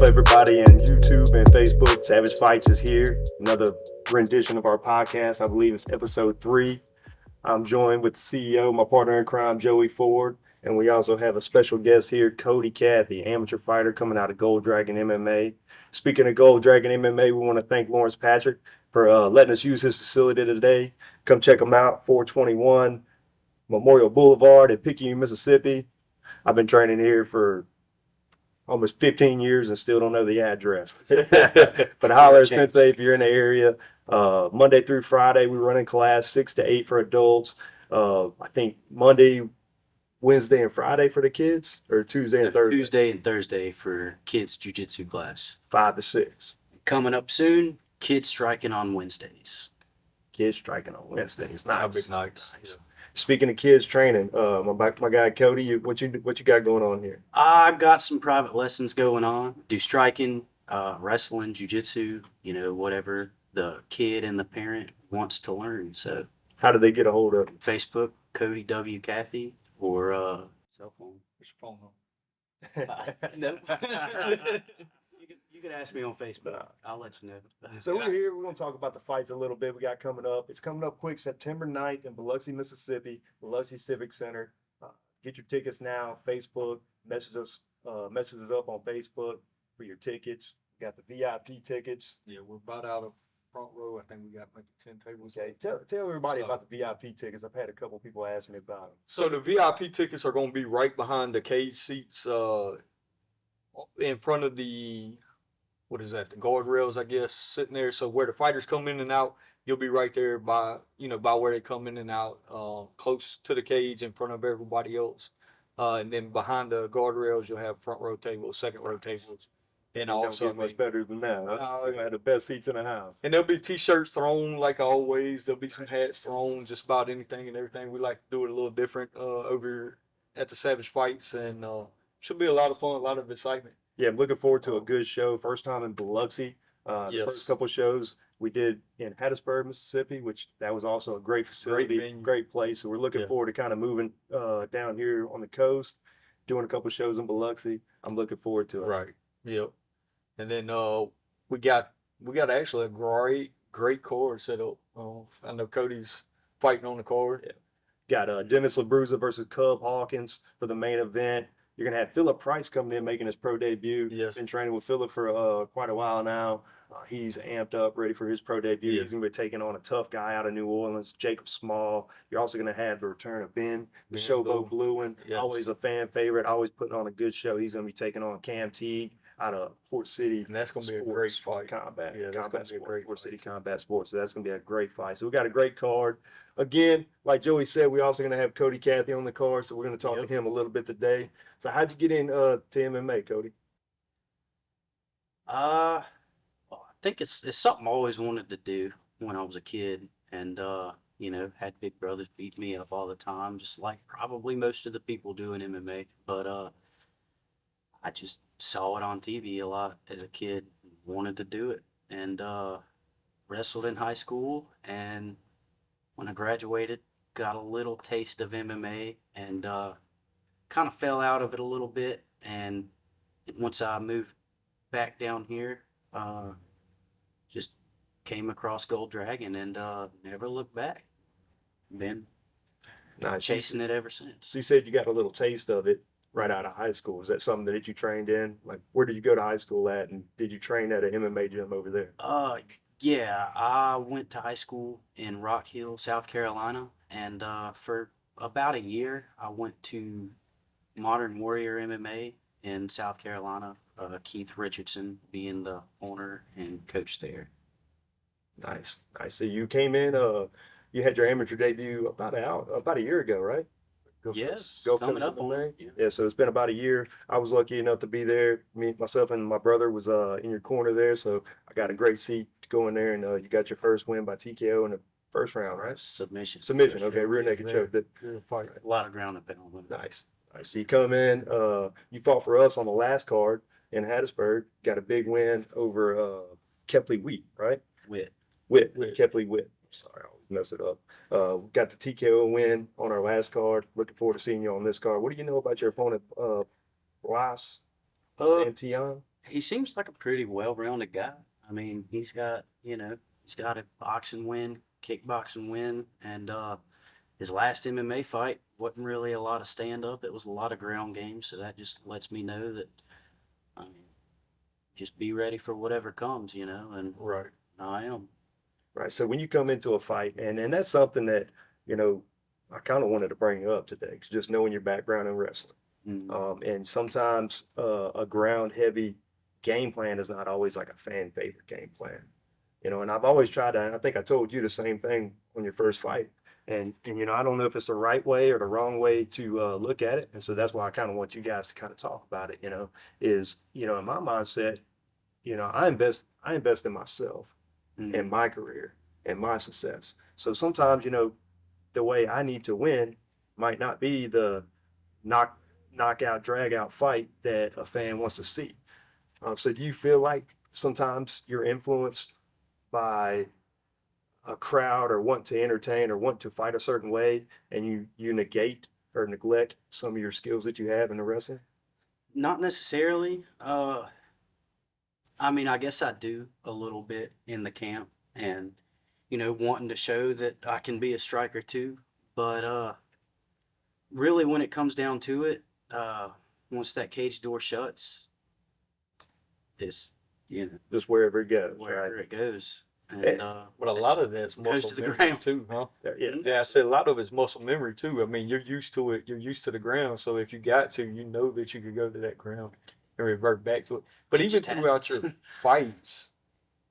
up, everybody in YouTube and Facebook? Savage Fights is here. Another rendition of our podcast. I believe it's episode 3. I'm joined with the CEO, my partner in crime, Joey Ford. And we also have a special guest here, Cody Cathey, amateur fighter coming out of Gold Dragon MMA. Speaking of Gold Dragon MMA, we want to thank Lawrence Patrick for letting us use his facility today. Come check him out, 421 Memorial Boulevard in Picayune, Mississippi. I've been training here for almost 15 years and still don't know the address. But holler at Sensei if you're in the area. Monday through Friday, we run in class 6 to 8 for adults. I think Monday, Wednesday, and Friday for the kids, or Tuesday and Thursday? Tuesday and Thursday for kids jiu-jitsu class. 5 to 6. Coming up soon, kids striking on Wednesdays. Kids striking on Wednesdays. Nice. Nice. Yeah. Speaking of kids training, my guy Cody, what you got going on here? I've got some private lessons going on. Do striking, wrestling, jiu-jitsu, whatever the kid and the parent wants to learn. So How do they get a hold of you? Facebook, Cody W. Cathey, or cell phone. What's your phone number? No. You can ask me on Facebook. I'll let you know. So we're here. We're going to talk about the fights a little bit we got coming up. It's coming up quick, September 9th in Biloxi, Mississippi, Biloxi Civic Center. Get your tickets now. Facebook, message us up on Facebook for your tickets. We got the VIP tickets. Yeah, we're about out of front row. I think we got maybe 10 tables. Okay, tell everybody about the VIP tickets. I've had a couple people ask me about them. So the VIP tickets are going to be right behind the cage seats, in front of the, what is that, the guardrails, I guess, sitting there. So where the fighters come in and out, you'll be right there by where they come in and out, close to the cage in front of everybody else. And then behind the guardrails, you'll have front row tables, second row tables. And also, don't get much better than that. Huh? Had the best seats in the house. And there'll be t-shirts thrown like always. There'll be some hats thrown, just about anything and everything. We like to do it a little different over at the Savage Fights, and should be a lot of fun, a lot of excitement. Yeah, I'm looking forward to a good show. First time in Biloxi. The first couple shows we did in Hattiesburg, Mississippi, which that was also a great facility, great place. So we're looking forward to kind of moving down here on the coast, doing a couple shows in Biloxi. I'm looking forward to it. Right. Yep. And then we got actually a great card set up. I know Cody's fighting on the card. Yeah. Got Dennis LaBruza versus Cub Hawkins for the main event. You're going to have Philip Price coming in, making his pro debut. Yes. Been training with Philip for quite a while now. He's amped up, ready for his pro debut. Yeah. He's going to be taking on a tough guy out of New Orleans, Jacob Small. You're also going to have the return of Ben Showboat Bluin. Yes. Always a fan favorite, always putting on a good show. He's going to be taking on Cam Teague out of Port City. And that's going to be a great fight. Combat. Yeah, that's going to be a great Port fight. City Combat Sports. So that's going to be a great fight. So we got a great card. Again, like Joey said, we're also going to have Cody Cathey on the card. So we're going to talk to him a little bit today. So how'd you get into MMA, Cody? I think it's something I always wanted to do when I was a kid, and had big brothers beat me up all the time, just like probably most of the people do in MMA. But I just saw it on TV a lot as a kid, wanted to do it, and wrestled in high school. And when I graduated, got a little taste of MMA, and kind of fell out of it a little bit. And once I moved back down here, just came across Gold Dragon and never looked back. Been chasing it ever since. So you said you got a little taste of it right out of high school. Is that something that you trained in? Like, where did you go to high school at, and did you train at an MMA gym over there? Yeah, I went to high school in Rock Hill, South Carolina, and for about a year, I went to Modern Warrior MMA in South Carolina. Keith Richardson being the owner and coach there. Nice. So you came in. You had your amateur debut about a year ago, right? Yes, coming up on May. Yeah, so it's been about a year. I was lucky enough to be there. Myself and my brother was in your corner there, so I got a great seat to go in there, and you got your first win by TKO in the first round, right? Submission. Okay, rear naked choke. Good fight. A lot of ground and pound. Nice. So you come in. You fought for us on the last card in Hattiesburg. Got a big win over Kepley Wheat, right? Witt. Kepley Witt. Sorry, I always mess it up. Got the TKO win on our last card. Looking forward to seeing you on this card. What do you know about your opponent, Blas Santillan? he seems like a pretty well-rounded guy. I mean, he's got a boxing win, kickboxing win, and his last MMA fight wasn't really a lot of stand-up. It was a lot of ground game, so that just lets me know that, I mean, just be ready for whatever comes, and Right. I am. Right. So when you come into a fight, and that's something that, you know, I kind of wanted to bring up today, 'cause just knowing your background in wrestling. And sometimes a ground heavy game plan is not always like a fan favorite game plan, and I've always tried to, and I think I told you the same thing on your first fight. And I don't know if it's the right way or the wrong way to look at it. And so that's why I kind of want you guys to kind of talk about it, is, in my mindset, I invest in myself, in my career, and my success. So sometimes, the way I need to win might not be the knockout, drag out fight that a fan wants to see. So do you feel like sometimes you're influenced by a crowd or want to entertain or want to fight a certain way, and you negate or neglect some of your skills that you have in the wrestling? Not necessarily. I mean, I guess I do a little bit in the camp, and wanting to show that I can be a striker too. But really, when it comes down to it, once that cage door shuts, it's Just wherever it goes, wherever right? it goes, Eh, and But a lot of that's Goes muscle to the memory ground. too, huh? Yeah. Yeah, I said a lot of it's muscle memory too. I mean, you're used to it. You're used to the ground. So if you got to, you know that you could go to that ground and revert back to it. But It even just throughout happens. your fights,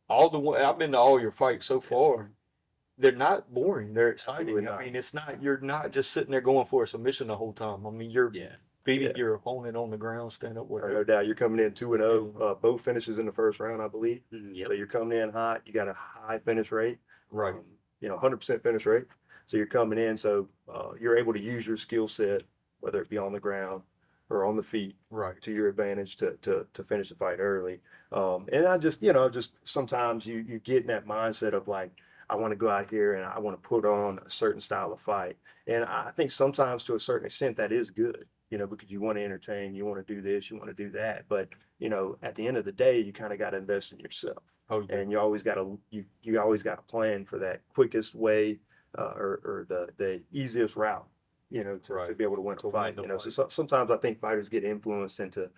I've been to all your fights so far. They're not boring. They're exciting. Absolutely not. I mean, you're not just sitting there going for a submission the whole time. I mean, you're Yeah. beating Yeah. your opponent on the ground, stand up, No whatever. doubt, you're coming in 2-0, both finishes in the first round, I believe. Yep. So you're coming in hot. You got a high finish rate, Right. 100% finish rate. So you're coming in, so you're able to use your skill set, whether it be on the ground or on the feet, Right. to your advantage to finish the fight early. And I just, just sometimes you get in that mindset of like, I want to go out here and I want to put on a certain style of fight. And I think sometimes to a certain extent that is good, because you want to entertain, you want to do this, you want to do that. But, at the end of the day, you kind of got to invest in yourself. Oh, yeah. And you always got to, you always got to plan for that quickest way or the easiest route, to Right. be able to win To a win fight. the So sometimes I think fighters get influenced into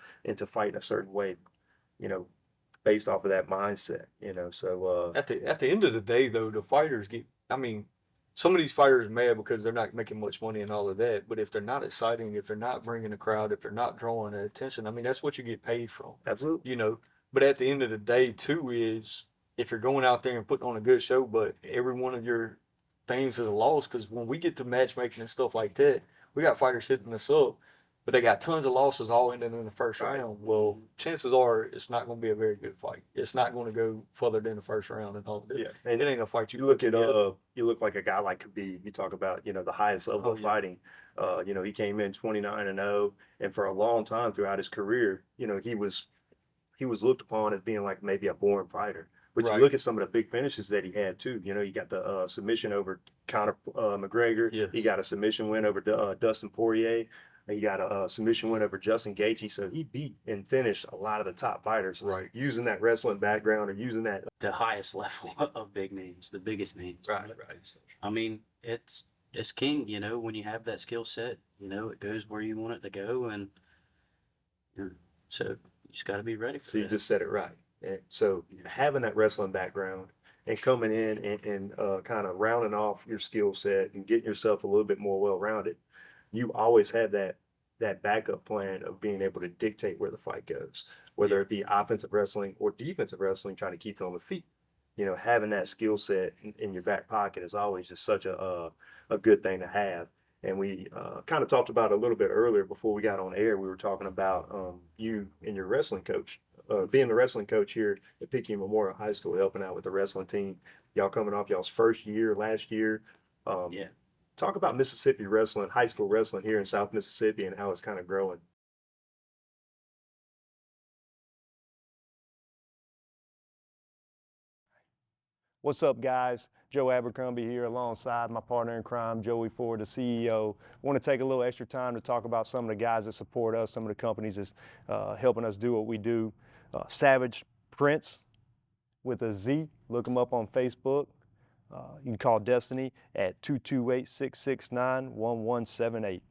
fighting a certain way, you know, based off of that mindset. So At the end of the day, though, the fighters get. I mean, some of these fighters are mad because they're not making much money and all of that. But if they're not exciting, if they're not bringing a crowd, if they're not drawing attention, I mean, that's what you get paid from. absolutely. But at the end of the day, too, is if you're going out there and putting on a good show, but every one of your things is a loss. Because when we get to matchmaking and stuff like that, we got fighters hitting us up, but they got tons of losses all ending in the first Right. round. Well, chances are it's not going to be a very good fight. It's not going to go further than the first round and all that. Yeah. And it ain't a fight You look at together. you look like a guy like Khabib. You talk about the highest level Oh, of yeah. fighting. He came in 29-0, and for a long time throughout his career, he was looked upon as being like maybe a born fighter. But Right. you look at some of the big finishes that he had too. You got the submission over Conor McGregor. Yeah. He got a submission win over Dustin Poirier. He got a submission win over Justin Gaethje. So he beat and finished a lot of the top fighters, Right. using that wrestling background or using that. The highest level of big names, the biggest names. Right. I mean, it's king, when you have that skill set, it goes where you want it to go, and so you just got to be ready for So you that. just said it right. And so having that wrestling background and coming in and kind of rounding off your skill set and getting yourself a little bit more well-rounded, you always have that backup plan of being able to dictate where the fight goes, whether it be offensive wrestling or defensive wrestling, trying to keep you on the feet. Having that skill set in your back pocket is always just such a good thing to have. And we kind of talked about it a little bit earlier before we got on air. We were talking about you and your wrestling coach, being the wrestling coach here at Picayune Memorial High School, helping out with the wrestling team. Y'all coming off y'all's first year last year. Yeah. Talk about Mississippi wrestling, high school wrestling here in South Mississippi, and how it's kind of growing. What's up, guys? Joe Abercrombie here alongside my partner in crime, Joey Ford, the CEO. Want to take a little extra time to talk about some of the guys that support us, some of the companies that's helping us do what we do. Savage Prince with a Z. Look them up on Facebook. You can call Destiny at 228-669-1178.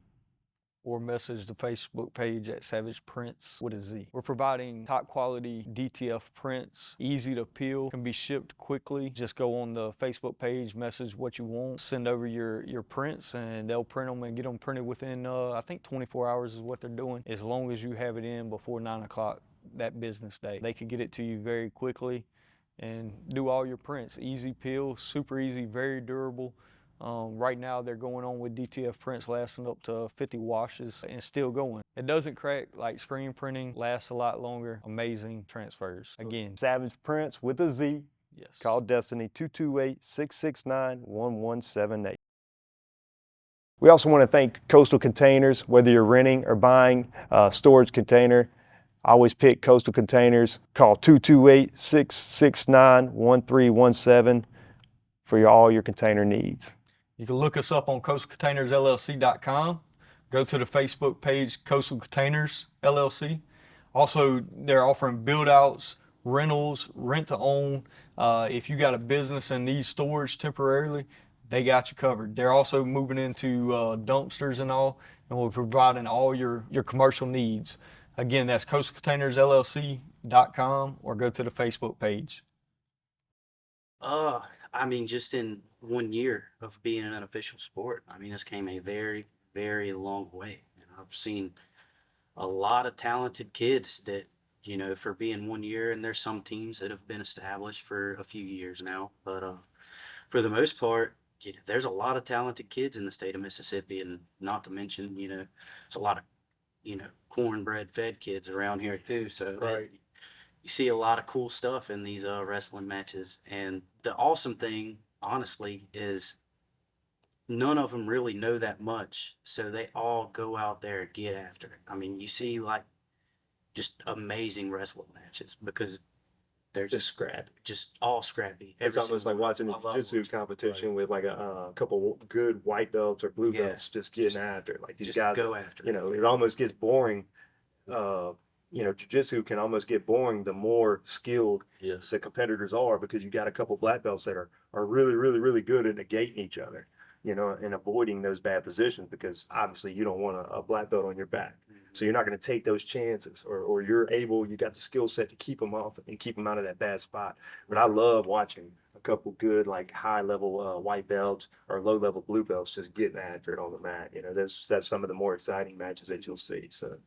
Or message the Facebook page at Savage Prints with a Z. We're providing top quality DTF prints, easy to peel, can be shipped quickly. Just go on the Facebook page, message what you want, send over your prints, and they'll print them and get them printed within, I think 24 hours is what they're doing, as long as you have it in before 9 o'clock that business day. They can get it to you very quickly and do all your prints. Easy peel, super easy, very durable. Right now they're going on with DTF prints lasting up to 50 washes and still going. It doesn't crack like screen printing, lasts a lot longer, amazing transfers. Again, Savage Prince with a Z. yes. Call Destiny 228-669-1178. We also want to thank Coastal Containers. Whether you're renting or buying a storage container, I always pick Coastal Containers. Call 228-669-1317 for all your container needs. You can look us up on coastalcontainersllc.com. Go to the Facebook page, Coastal Containers LLC. Also, they're offering build outs, rentals, rent to own. If you got a business and need storage temporarily, they got you covered. They're also moving into dumpsters and all, and we're providing all your commercial needs. Again, that's coastalcontainersllc.com, or go to the Facebook page. I mean, just in 1 year of being an official sport, I mean, this came a very, very long way. And I've seen a lot of talented kids that, you know, for being 1 year, and there's some teams that have been established for a few years now, but for the most part, you know, there's a lot of talented kids in the state of Mississippi, and not to mention, you know, there's a lot of, you know, cornbread fed kids around here too. So Right. you see a lot of cool stuff in these wrestling matches. And the awesome thing, honestly, is none of them really know that much. So they all go out there and get after it. I mean, you see like just amazing wrestling matches because they're Just scrappy. just all scrappy. It's Every almost like single one. watching a I love jiu-jitsu watching it. competition with like a couple good white belts or blue Yeah. belts just getting after it. Like these Just guys, go after you it. know, it almost gets boring. You know, jiu-jitsu can almost get boring the more skilled Yes. the competitors are, because you got a couple black belts that are really, really, really good at negating each other, you know, and avoiding those bad positions, because obviously you don't want a black belt on your back. So you're not going to take those chances, or you got the skill set to keep them off and keep them out of that bad spot. But I love watching a couple good, like high level white belts or low level blue belts just getting after it on the mat. You know, that's some of the more exciting matches that you'll see. So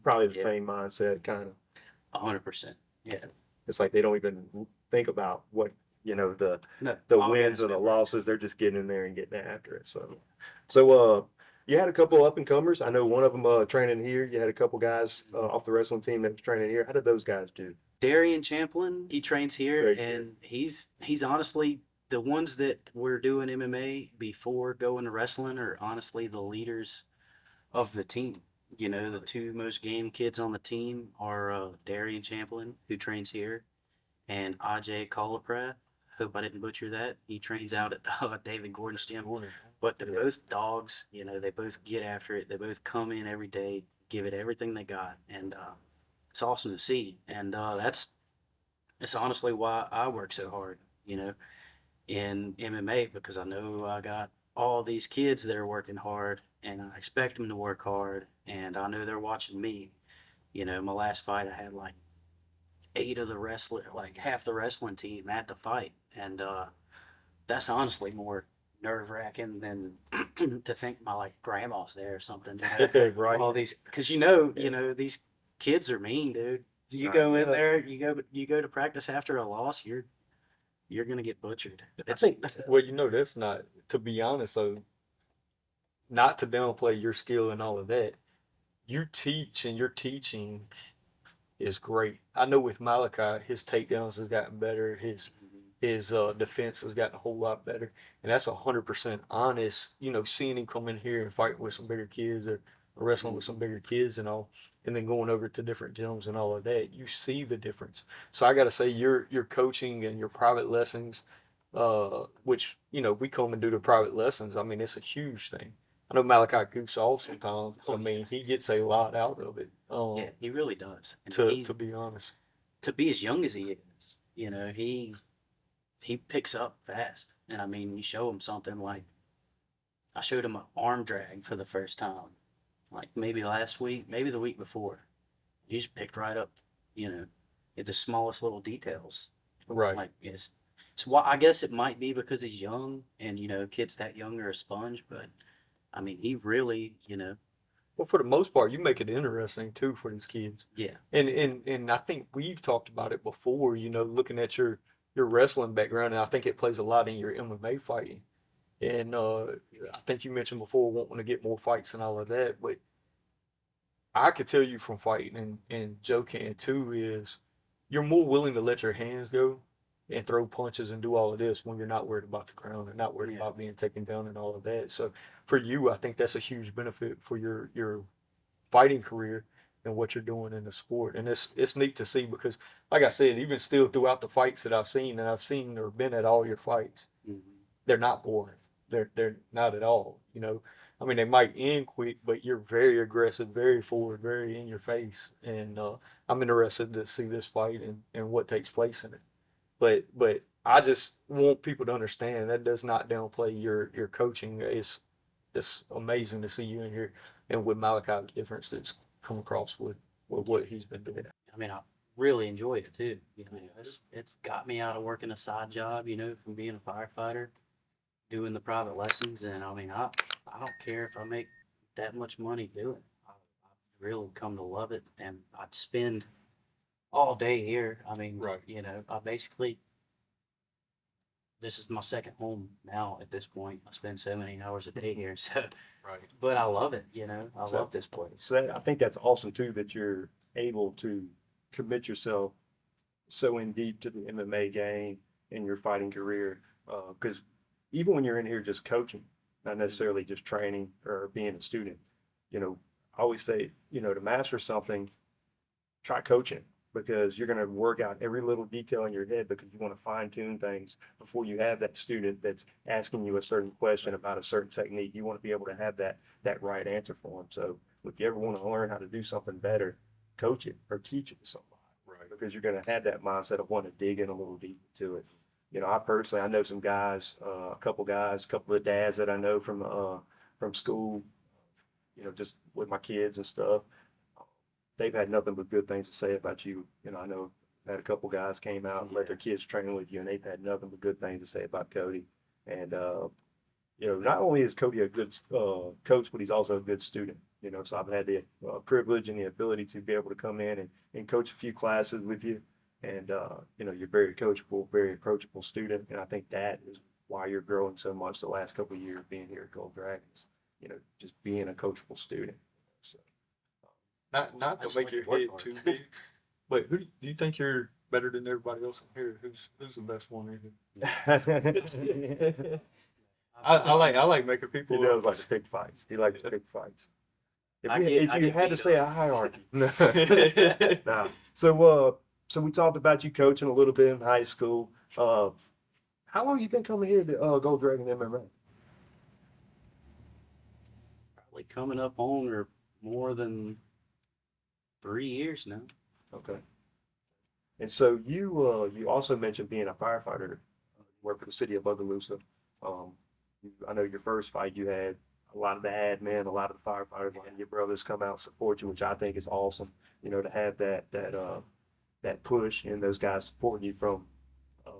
probably the Yeah. same mindset, kind of. 100%. Yeah. It's like they don't even think about what, you know, the No, all wins gas or the never- losses. They're just getting in there and getting after it. So you had a couple up and comers. I know one of them training here. You had a couple guys off the wrestling team that was training here. How did those guys do? Darian Champlin, he trains here, Very good. and he's honestly the ones that were doing MMA before going to wrestling are honestly the leaders of the team. You know, the two most game kids on the team are Darian Champlin, who trains here, and Ajay Kolaprath. Hope I didn't butcher that. He trains out at David Gordon's gym. But they're both dogs. You know, they both get after it. They both come in every day, give it everything they got, and it's awesome to see. And that's honestly why I work so hard, you know, in MMA, because I know I got all these kids that are working hard, and I expect them to work hard, and I know they're watching me. You know, my last fight, I had like 8 of the like half the wrestling team at the fight, and that's honestly more nerve wracking than to think my like grandma's there or something. You know? Right. All these, because you know these kids are mean, dude. You go in there, you go to practice after a loss, you're gonna get butchered. It's, Well, you know, that's not, to be honest, though, not to downplay your skill and all of that. You teach, and your teaching is great. I know with Malachi, his takedowns has gotten better. His defense has gotten a whole lot better, and that's 100% honest. You know, seeing him come in here and fight with some bigger kids, or wrestling with some bigger kids and all, and then going over to different gyms and all of that, you see the difference. So I got to say, your coaching and your private lessons, which, you know, we come and do the private lessons. I mean, it's a huge thing. I know Malachi goofs off sometimes. I mean, he gets a lot out of it. yeah, he really does. And To be honest. to be as young as he is, you know, he picks up fast. And I mean, you show him something like I showed him an arm drag for the first time, like maybe last week, maybe the week before. He just picked right up, you know, at the smallest little details. Right. Like it's why I guess it might be because he's young and you know kids that young are a sponge, but I mean he really, you know, Well, for the most part, you make it interesting too for these kids. yeah, And I think we've talked about it before, you know, looking at your wrestling background, and I think it plays a lot in your MMA fighting. And I think you mentioned before wanting to get more fights and all of that, but I could tell you from fighting, and Joe can too, is you're more willing to let your hands go and throw punches and do all of this when you're not worried about the ground and not worried yeah, about being taken down and all of that. So for you, I think that's a huge benefit for your fighting career and what you're doing in the sport. And it's neat to see because, like I said, even still throughout the fights that I've seen, and I've seen or been at all your fights, hmm they're not boring. They're not at all. You know, I mean, they might end quick, but you're very aggressive, very forward, very in your face. And I'm interested to see this fight and what takes place in it. But I just want people to understand that does not downplay your coaching. It's amazing to see you in here and with Malachi the difference that's come across with what he's been doing. I mean I really enjoyed it too. You know, it's got me out of working a side job, you know, from being a firefighter, doing the private lessons, and I mean I don't care if I make that much money doing it. I really come to love it, and I'd spend all day here. I mean, Right. you know, I basically this is my second home now at this point. I spend so many hours a day here, so Right. but I love it, you know. I So- love this place. So I think that's awesome too that you're able to commit yourself so in deep to the MMA game in your fighting career. Because even when you're in here just coaching, not necessarily just training or being a student, you know, I always say, you know, to master something, try coaching because you're going to work out every little detail in your head because you want to fine tune things before you have that student that's asking you a certain question about a certain technique. You want to be able to have that right answer for them. So if you ever want to learn how to do something better, coach it or teach it to somebody. Right. Because you're going to have that mindset of wanting to dig in a little deeper to it. You know, I know some guys, a couple of dads that I know from school, you know, just with my kids and stuff. They've had nothing but good things to say about you. You know, I know I had a couple guys came out and let their kids train with you, and they've had nothing but good things to say about Cody. And you know, not only is Cody a good coach, but he's also a good student. You know, so I've had the privilege and the ability to be able to come in and coach a few classes with you. And you know, you're very coachable, very approachable student, and I think that is why you're growing so much the last couple of years being here at Gold Dragons. You know, just being a coachable student. So. Not I to just make like your to work head hard. too big, but who do you think you're better than everybody else in here? Who's the best one in here? I like making He people. does like to pick fights. He likes to pick fights. If, I we, get- if I you get had to beat say a up. hierarchy, nah. So we talked about you coaching a little bit in high school. How long you been coming here to Gold Dragon MMA? Probably coming up on or more than 3 years now. Okay. And so you also mentioned being a firefighter. You work for the city of Bogalusa. I know your first fight you had a lot of the admin, a lot of the firefighters, a lot of your brothers come out and support you, which I think is awesome. You know, to have that push and those guys supporting you from uh,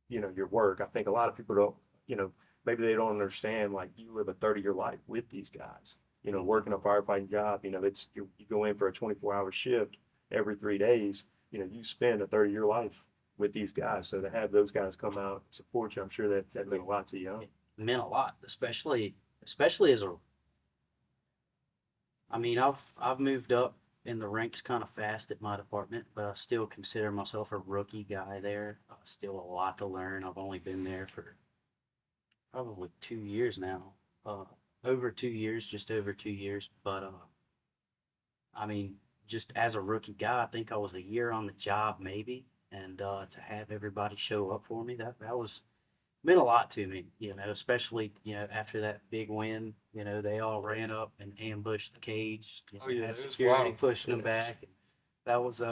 you know, your work. I think a lot of people don't, you know, maybe they don't understand like you live a 30-year life with these guys. You know, working a firefighting job, you know, you go in for a 24-hour shift every 3 days. You know, you spend a 30-year life with these guys. So to have those guys come out and support you, I'm sure that meant a lot to you. Huh? It meant a lot, especially as a. I mean, I've moved up in the ranks kind of fast at my department, but I still consider myself a rookie guy there. Still a lot to learn. I've only been there for probably 2 years now. Over 2 years, just over 2 years. But I mean, just as a rookie guy, I think I was a year on the job maybe, and to have everybody show up for me, that was meant a lot to me. You know, especially after that big win. You know, they all ran up and ambushed the cage. You Oh, yeah, had it was security wild. pushing them Yeah. back. And that was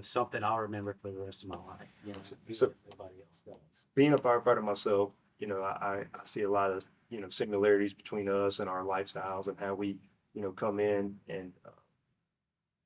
something I'll remember for the rest of my life. So Everybody else does. being a firefighter myself, I see a lot of, similarities between us and our lifestyles and how we, come in and,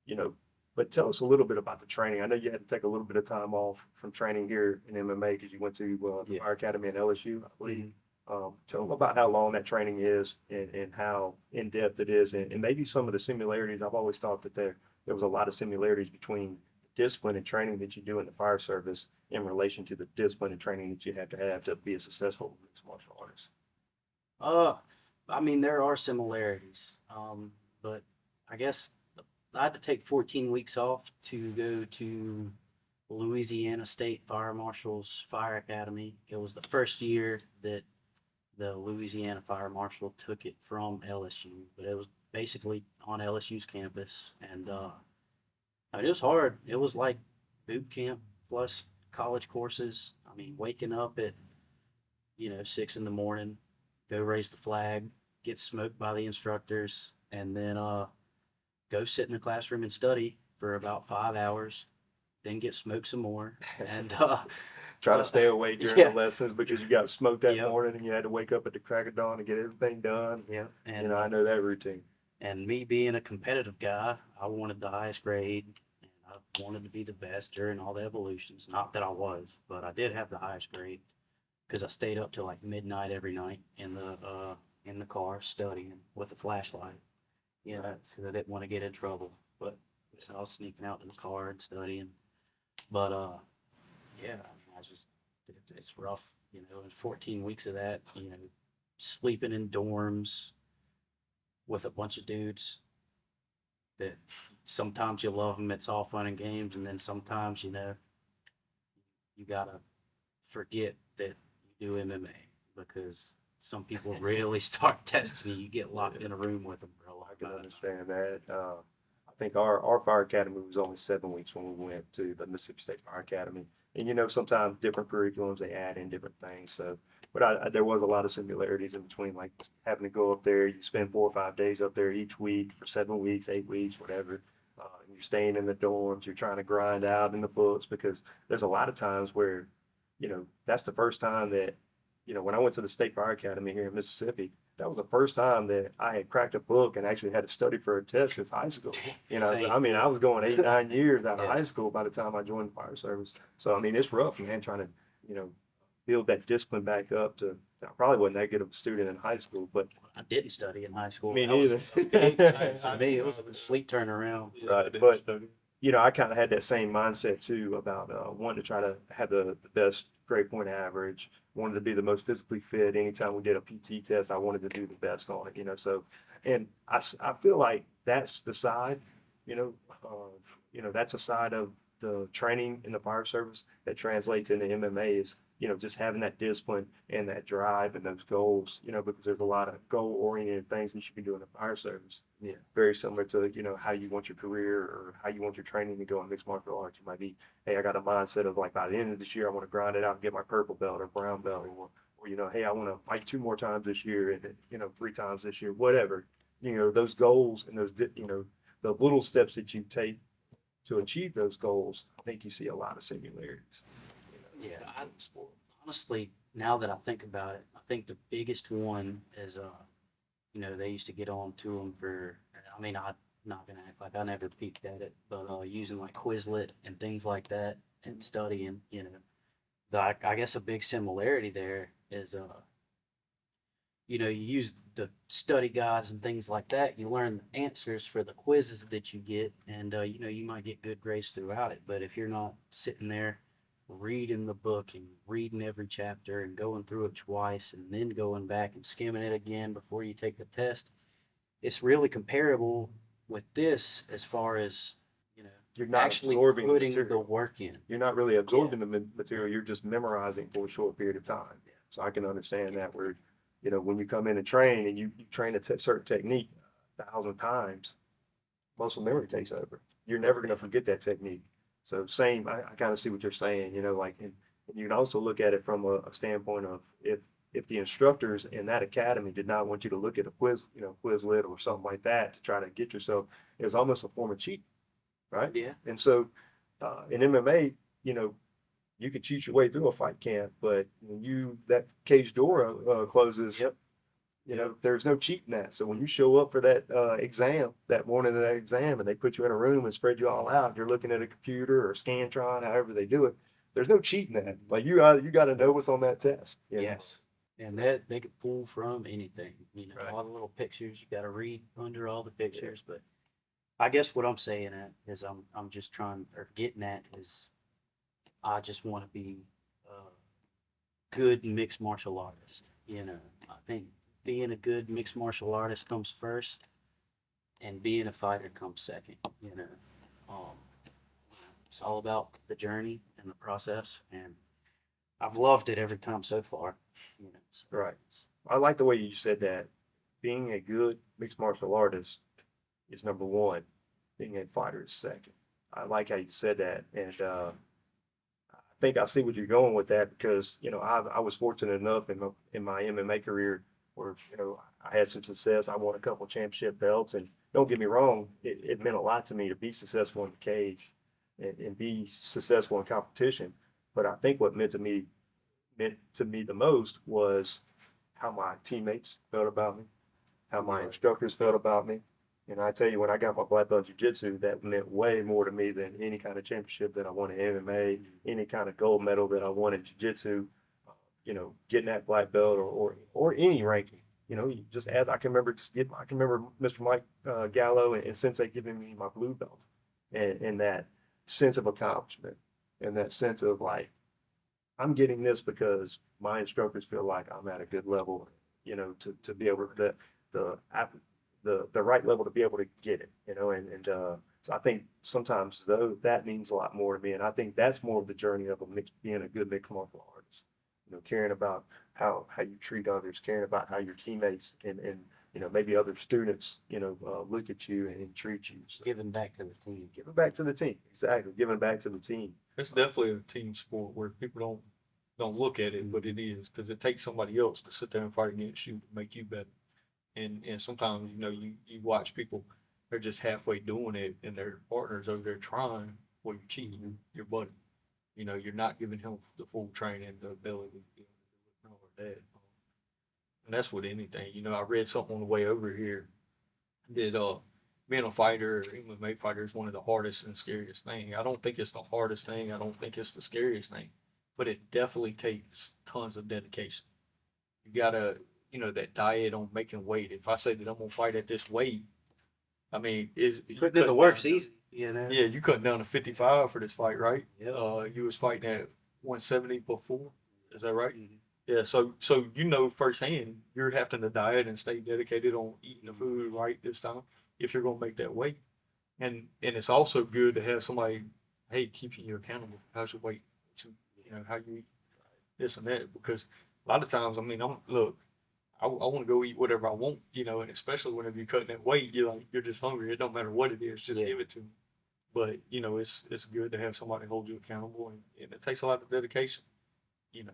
you know, but tell us a little bit about the training. I know you had to take a little bit of time off from training here in MMA because you went to the Yeah. Fire Academy at LSU, I believe. Mhm. Tell them about how long that training is and how in depth it is, and maybe some of the similarities. I've always thought that there was a lot of similarities between the discipline and training that you do in the fire service in relation to the discipline and training that you have to be a successful mixed martial artist. Uh, I mean, there are similarities, but I guess I had to take 14 weeks off to go to Louisiana State Fire Marshal's Fire Academy. It was the first year that the Louisiana Fire Marshal took it from LSU, but it was basically on LSU's campus, and I mean, it was hard. It was like boot camp plus college courses. I mean, waking up at 6 in the morning, go raise the flag, get smoked by the instructors, and then go sit in the classroom and study for about 5 hours, then get smoked some more, and Try to stay awake during yeah, the lessons because you got smoked that yep, morning and you had to wake up at the crack of dawn to get everything done. yeah, I know that routine. and me being a competitive guy, I wanted the highest grade, and I wanted to be the best during all the evolutions. Not that I was, but I did have the highest grade because I stayed up till like midnight every night in the car studying with a flashlight. So I didn't want to get in trouble. But so I was sneaking out in the car and studying. But yeah, I mean, it's rough, and 14 weeks of that, sleeping in dorms with a bunch of dudes that sometimes you love them, it's all fun and games, and then sometimes, you gotta forget that you do MMA because some people really start testing you. You get locked in a room with them for a long I can time. understand that. I think our fire academy was only 7 weeks when we went to the Mississippi State Fire Academy. And sometimes different curriculums they add in different things. So, but there was a lot of similarities in between, like having to go up there. You spend 4 or 5 days up there each week for 7 weeks, 8 weeks, whatever. You're staying in the dorms. You're trying to grind out in the books because there's a lot of times where, that's the first time that, when I went to the State Fire Academy here in Mississippi, that was the first time that I had cracked a book and actually had to study for a test since high school. I mean, I was going 8, 9 years out of Yeah. high school by the time I joined the fire service. So, I mean, it's rough, man, trying to, you know, build that discipline back up to, I probably wasn't that good of a student in high school, but I didn't study in high school. me That was neither. a big time for me. It was a complete turnaround. Right, but I kind of had that same mindset too about wanting to try to have the best grade point average, wanted to be the most physically fit. Anytime we did a PT test, I wanted to do the best on it. So, and I feel like that's the side, of, that's a side of the training in the fire service that translates into MMA is, just having that discipline and that drive and those goals, because there's a lot of goal oriented things that you can do in the fire service. Yeah. Very similar to, how you want your career or how you want your training to go in mixed martial arts. You might be, hey, I got a mindset of like by the end of this year, I want to grind it out and get my purple belt or brown belt, or hey, I want to fight 2 more times this year and, 3 times this year, whatever. Those goals and those, the little steps that you take to achieve those goals, I think you see a lot of similarities. Yeah, honestly, now that I think about it, I think the biggest one is, they used to get on to them for, I mean, I'm not gonna act like I never peeked at it, but using like Quizlet and things like that and studying, I guess a big similarity there is, you use the study guides and things like that. You learn the answers for the quizzes that you get, and you might get good grades throughout it. But if you're not sitting there reading the book and reading every chapter and going through it twice and then going back and skimming it again before you take the test, it's really comparable with this as far as You're not actually absorbing the putting the material. work in. You're not really absorbing the material. You're just memorizing for a short period of time. So I can understand that where, when you come in and train and you train a certain technique 1,000 times, muscle memory takes over. You're never going to forget that technique. So same, I kind of see what you're saying, like, and you can also look at it from a standpoint of if the instructors in that academy did not want you to look at a quiz, Quizlet or something like that to try to get yourself, it was almost a form of cheating, right? Yeah. And so in MMA, you know, you can cheat your way through a fight camp, but when that cage door closes, Yep. you know, there's no cheating that. So when you show up for that exam, that morning of that exam, and they put you in a room and spread you all out, you're looking at a computer or a Scantron, however they do it. There's no cheating that. Like you got to know what's on that test. You know? Yes. And that they could pull from anything, you know, Right. all the little pictures. You got to read under all the pictures. But I guess what I'm saying at is I'm just trying or getting at is I just want to be a good mixed martial artist. You know, I think being a good mixed martial artist comes first, and being a fighter comes second. You know, um, it's all about the journey and the process, and I've loved it every time so far. You know, so Right. I like the way you said that. Being a good mixed martial artist is number one. Being a fighter is second. I like how you said that, and I think I see what you're going with that because you know I was fortunate enough in my MMA career where you know I had some success. I won a couple of championship belts, and don't get me wrong, it meant a lot to me to be successful in the cage and be successful in competition. But I think what meant to me the most was how my teammates felt about me, how my instructors felt about me. And I tell you, when I got my black belt in jiu-jitsu, that meant way more to me than any kind of championship that I won in MMA, any kind of gold medal that I won in jiu-jitsu. You know, getting that black belt or any ranking. You know, you just as I can remember, I can remember Mr. Mike Gallo and Sensei giving me my blue belt, and that sense of accomplishment, and that sense of like I'm getting this because my instructors feel like I'm at a good level, you know, to be able to the the right level to be able to get it, you know, and so I think sometimes though that means a lot more to me, and I think that's more of the journey of being a good mixed martial artist, you know, caring about how you treat others, caring about how your teammates and you know maybe other students, you know, look at you and treat you. So giving back to the team. giving back to the team, exactly, giving back to the team. It's definitely a team sport where people don't look at it, but it is because it takes somebody else to sit there and fight against you to make you better. And sometimes you know you watch people, they're just halfway doing it, and their partners over there trying. Well, you're cheating your buddy. You know, you're not giving him the full training, the ability to do all of that. And that's with anything. You know, I read something on the way over here that being a fighter, MMA fighter is one of the hardest and scariest thing. I don't think it's the hardest thing. I don't think it's the scariest thing, but it definitely takes tons of dedication. You gotta, you know, that diet on making weight. If I say that I'm gonna fight at this weight, I mean, is you Putting in the work's easy, you know. Yeah, you cutting down to 55 for this fight, right? Yeah. You was fighting at 170 before. Is that right? Mhm. Yeah, so you know firsthand you're having to diet and stay dedicated on eating the food right this time if you're gonna make that weight. And it's also good to have somebody, hey, keeping you accountable. How's your weight? You know, how you eat this and that. Because a lot of times, I mean, I want to go eat whatever I want, you know, and especially whenever you're cutting that weight, you're just hungry. It don't matter what it is, just Yeah. give it to me. But you know, it's good to have somebody hold you accountable, and it takes a lot of dedication, you know.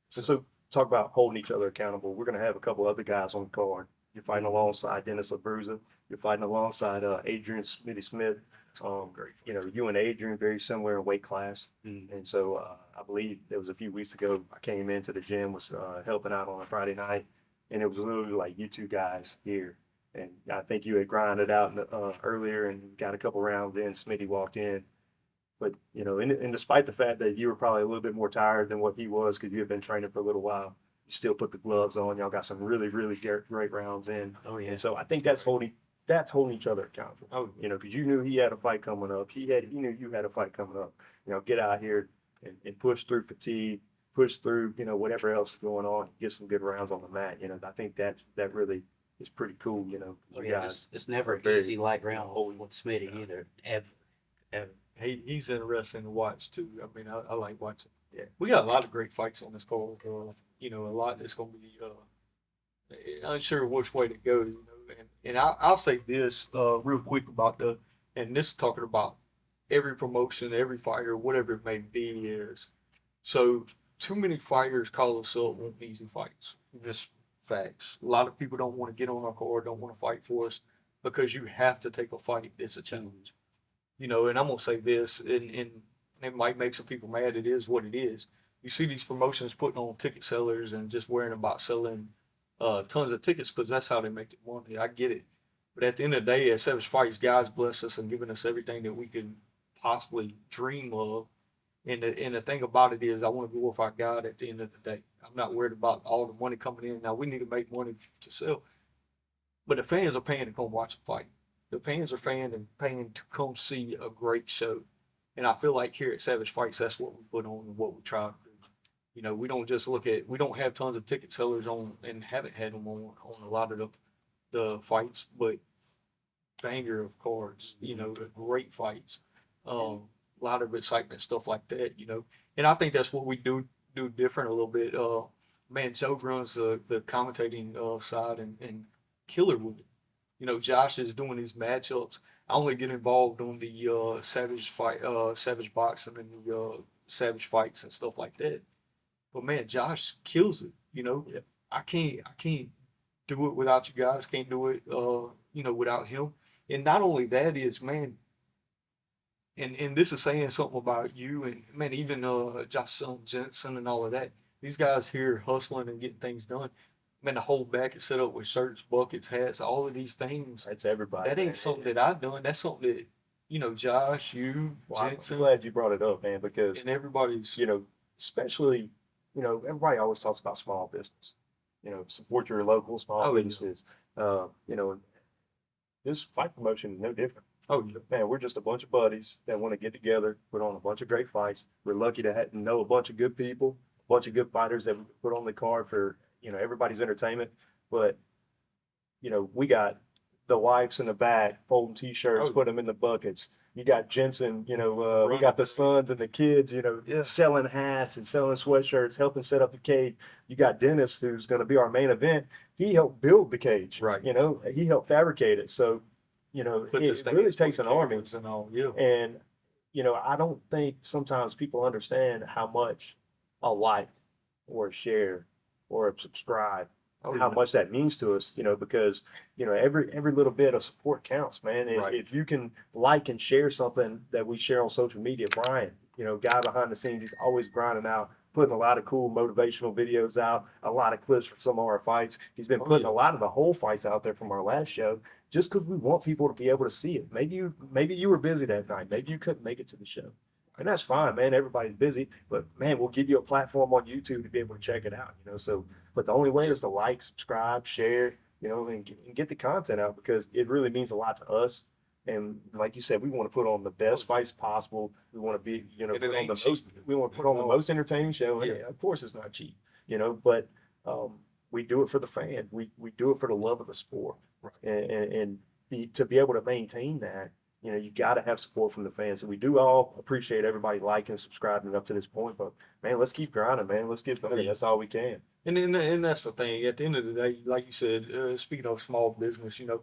So talk about holding each other accountable. We're going to have a couple other guys on the card. You're fighting alongside Dennis LaBruza. You're fighting alongside Adrian Smitty Smith. You know, you and Adrian very similar in weight class. Mhm. And so I believe it was a few weeks ago, I came into the gym, was helping out on a Friday night, and it was literally like you two guys here. And I think you had grinded out earlier and got a couple rounds in. Smitty walked in. But you know, and despite the fact that you were probably a little bit more tired than what he was because you had been training for a little while, you still put the gloves on. Y'all got some really great rounds in. Oh yeah. And so I think that's holding each other accountable. Oh, You know, because you knew he had a fight coming up. He knew you had a fight coming up. You know, get out here and push through fatigue, push through, you know, whatever else is going on, get some good rounds on the mat. You know, I think that really is pretty cool. You know, Oh, you yeah, guys it's never are an very easy light round holding. with Smitty either. Ever. he's interesting to watch too. I mean, I like watching. Yeah. We got a lot of great fights on this card. You know, a lot that's going to be unsure which way to go. You know, and I'll say this real quick about and this is talking about every promotion, every fighter, whatever it may be is. So too many fighters call us up want easy fights. Just facts. A lot of people don't want to get on our card, don't want to fight for us because you have to take a fight. It's a challenge. You know, and I'm gonna say this, and it might make some people mad. It is what it is. You see these promotions putting on ticket sellers and just worrying about selling tons of tickets because that's how they make their money. I get it, but at the end of the day, at Savage Fights, God's blessed us and given us everything that we can possibly dream of. And the thing about it is, I want to glorify God at the end of the day. I'm not worried about all the money coming in. Now we need to make money to sell, but the fans are paying to come watch a fight. The fans are paying to come see a great show. And I feel like here at Savage Fights, that's what we put on and what we try to do. You know, we don't just we don't have tons of ticket sellers on and haven't had them on a lot of the fights, but banger of cards, you know, the great fights, a lot of excitement, stuff like that, you know. And I think that's what we do different a little bit. Man, Joe runs the commentating side and killer with it. You know, Josh is doing these matchups. I only get involved on the Savage boxing and the Savage fights and stuff like that. But man, Josh kills it. You know, Yeah. I can't do it without you guys. Can't do it, you know, without him. And not only that is, man, and this is saying something about you and man, even Josh Son Jensen and all of that. These guys here hustling and getting things done. Man, the whole back is set up with shirts, buckets, hats, all of these things. That's everybody. That ain't something that I've done. That's something that, you know, Josh, you, Well, I'm Jensen, glad you brought it up, man, because and everybody's. you know, especially, you know, everybody always talks about small business. You know, support your local small Oh, yeah. businesses. You know, this fight promotion is no different. Oh, yeah. Man, we're just a bunch of buddies that want to get together, put on a bunch of great fights. We're lucky to know a bunch of good people, a bunch of good fighters that we put on the card for, you know, everybody's entertainment. But, you know, we got the wives in the back folding T-shirts, Oh. put them in the buckets. You got Jensen, you know, we got the sons and the kids, you know, Yeah. selling hats and selling sweatshirts, helping set up the cage. You got Dennis, who's going to be our main event. He helped build the cage, Right. You know, he helped fabricate it. So, you know, Put the it stands, really put takes the an army. cameras and all. Yeah. And, you know, I don't think sometimes people understand how much a like or a share or a subscribe, Oh, how yeah. much that means to us, you know, because, you know, every little bit of support counts, man. Right. If you can like and share something that we share on social media, Brian, you know, guy behind the scenes, he's always grinding out, putting a lot of cool motivational videos out, a lot of clips from some of our fights. He's been putting a lot of the whole fights out there from our last show, just because we want people to be able to see it. Maybe you were busy that night. Maybe you couldn't make it to the show. And that's fine, man. Everybody's busy, but man, we'll give you a platform on YouTube to be able to check it out, you know. So, but the only way is to like, subscribe, share, you know, and get the content out because it really means a lot to us. And like you said, we want to put on the best fights possible. We want to be, you know, And it put on ain't the most. cheap. We want to put on the No. most entertaining show. And Yeah. of course, it's not cheap, you know, but we do it for the fan. We do it for the love of the sport, Right. and to be able to maintain that. You know, you got to have support from the fans. So we do all appreciate everybody liking, subscribing up to this point. But man, let's keep grinding, man. Let's get better. Yeah. That's all we can. And that's the thing. At the end of the day, like you said, speaking of small business, you know,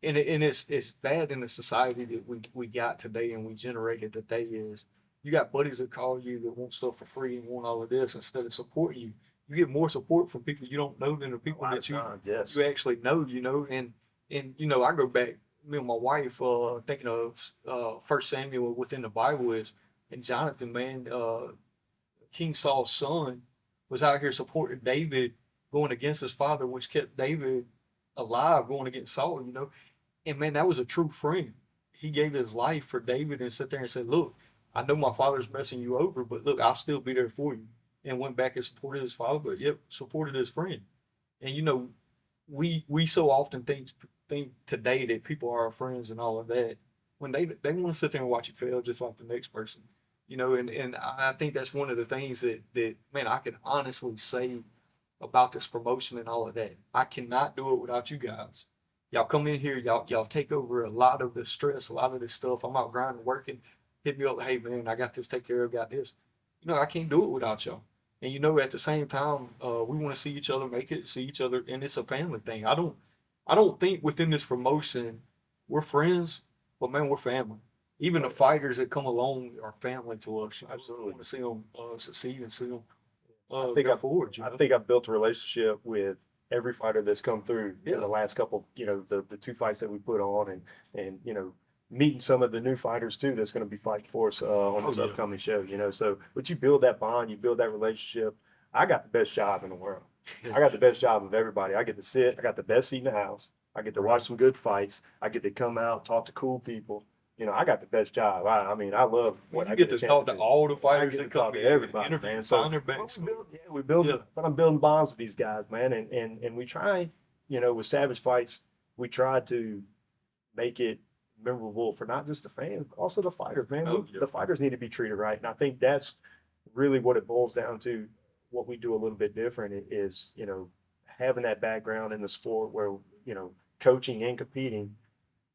and it's bad in the society that we got today and we generated today is you got buddies that call you that want stuff for free and want all of this instead of supporting you. You get more support from people you don't know than the people that Yes. you actually know, you know, and you know, I go back, me and my wife, thinking of First Samuel within the Bible is, and Jonathan, man, King Saul's son, was out here supporting David, going against his father, which kept David alive, going against Saul, you know, and man, that was a true friend. He gave his life for David and sat there and said, "Look, I know my father's messing you over, but look, I'll still be there for you." And went back and supported his father, but yep, supported his friend. And you know, we so often think today that people are our friends and all of that when they want to sit there and watch you fail just like the next person, you know. And I think that's one of the things that man, I can honestly say about this promotion and all of that. I cannot do it without you guys. Y'all come in here, y'all take over a lot of the stress, a lot of this stuff. I'm out grinding, working. Hit me up, hey man, I got this, take care of, got this. You know, I can't do it without y'all. And you know, at the same time, we want to see each other make it, see each other, and it's a family thing. I don't think within this promotion we're friends, but man, we're family. Even the fighters that come along are family to us. You know? Absolutely. We want to see them succeed and see them I think go forward. You I know? think I've built a relationship with every fighter that's come through Yeah. in the last couple, you know, the two fights that we put on and you know, meeting some of the new fighters too that's going to be fighting for us on this upcoming show. You know, so but you build that bond, you build that relationship. I got the best job in the world. I got the best job of everybody. I get to sit. I got the best seat in the house. I get to watch some good fights. I get to come out, talk to cool people. You know, I got the best job. I mean, I love what You I get to talk to all the I fighters get that to talk come to in, everybody, interview, man. So find their best. we build, Yeah. but I'm building bonds with these guys, man. And we try, you know, with Savage Fights, we try to make it memorable for not just the fans, but also the fighters, man. Oh, yeah. The fighters need to be treated right. And I think that's really what it boils down to. What we do a little bit different is, you know, having that background in the sport where, you know, coaching and competing,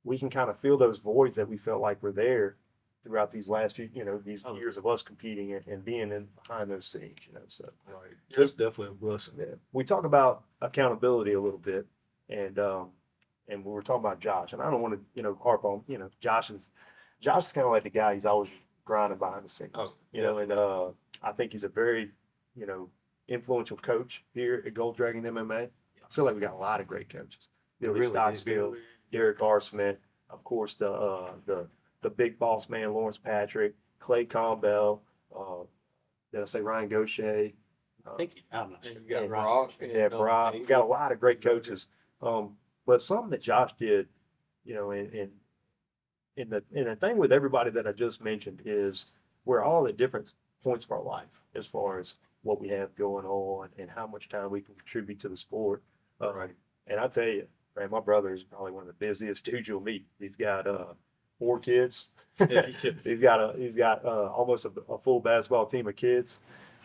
we can kind of fill those voids that we felt like were there throughout these last few, you know, these years of us competing and being in behind those scenes, you know. So, Right. So it's definitely a blessing. yeah, we talk about accountability a little bit, and we were talking about Josh, and I don't want to, you know, harp on, you know, Josh is kind of like the guy. He's always grinding behind the scenes, Oh, you know, and I think he's a very, you know, influential coach here at Gold Dragon MMA. I feel like we got a lot of great coaches. Billy really do. Stocksfield, Derek R. Smith, of course, the big boss man, Lawrence Patrick, Clay Campbell, did I say Ryan Gaucher? I think I'm not sure. And you got and- Brock. Yeah, Brock. We got a lot of great coaches. But something that Josh did, you know, in the thing with everybody that I just mentioned is we're all at different points of our life as far as what we have going on and how much time we can contribute to the sport. Right. And I tell you, man, my brother is probably one of the busiest dudes you'll meet. He's got 4 kids. Yeah, he's got almost a full basketball team of kids.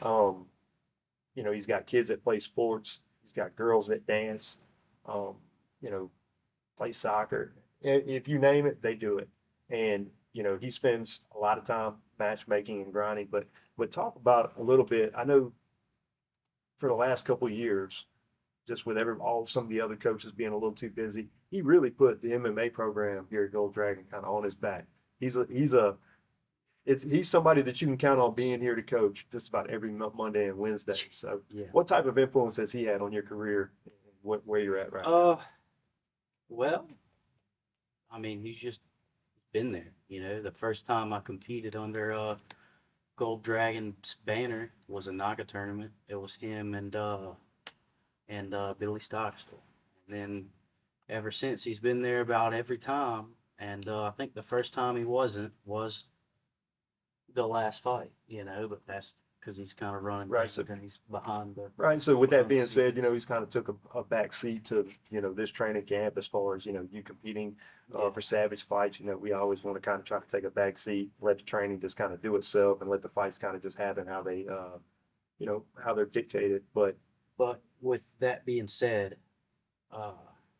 You know, he's got kids that play sports. He's got girls that dance. You know, play soccer. If you name it, they do it. And you know, he spends a lot of time matchmaking and grinding. But talk about a little bit. I know for the last couple of years, just with some of the other coaches being a little too busy, he really put the MMA program here at Gold Dragon kind of on his back. He's somebody that you can count on being here to coach just about every Monday and Wednesday. So, Yeah. what type of influence has he had on your career? Where you're at right now? Well, I mean, he's just been there. You know, the first time I competed under Gold Dragon's banner was a NAGA tournament. It was him and Billy Stockstill. And then ever since, he's been there about every time. And I think the first time he wasn't was the last fight, you know, but that's because he's kind of running Right, things and he's behind the. Right. So with that being behind the said, you know, scenes. he's kind of took a back seat to, you know, this training camp as far as, you know, you competing Yeah. for Savage Fights. You know, we always want to kind of try to take a back seat, let the training just kind of do itself and let the fights kind of just happen how they, you know, how they're dictated. But But with that being said,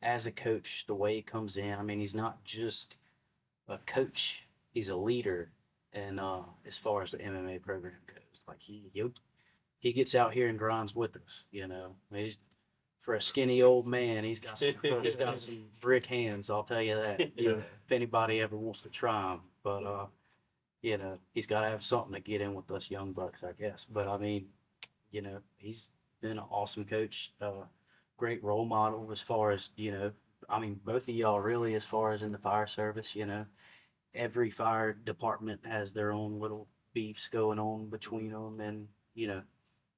as a coach, the way he comes in, I mean, he's not just a coach; he's a leader. And as far as the MMA program goes, like he gets out here and grinds with us. You know, I mean, for a skinny old man, he's got some brick hands. I'll tell you that. You know, if anybody ever wants to try him, but you know, he's got to have something to get in with us young bucks, I guess. But I mean, you know, he's been an awesome coach, great role model as far as, you know, I mean, both of y'all really, as far as in the fire service, you know, every fire department has their own little beefs going on between them. And, you know,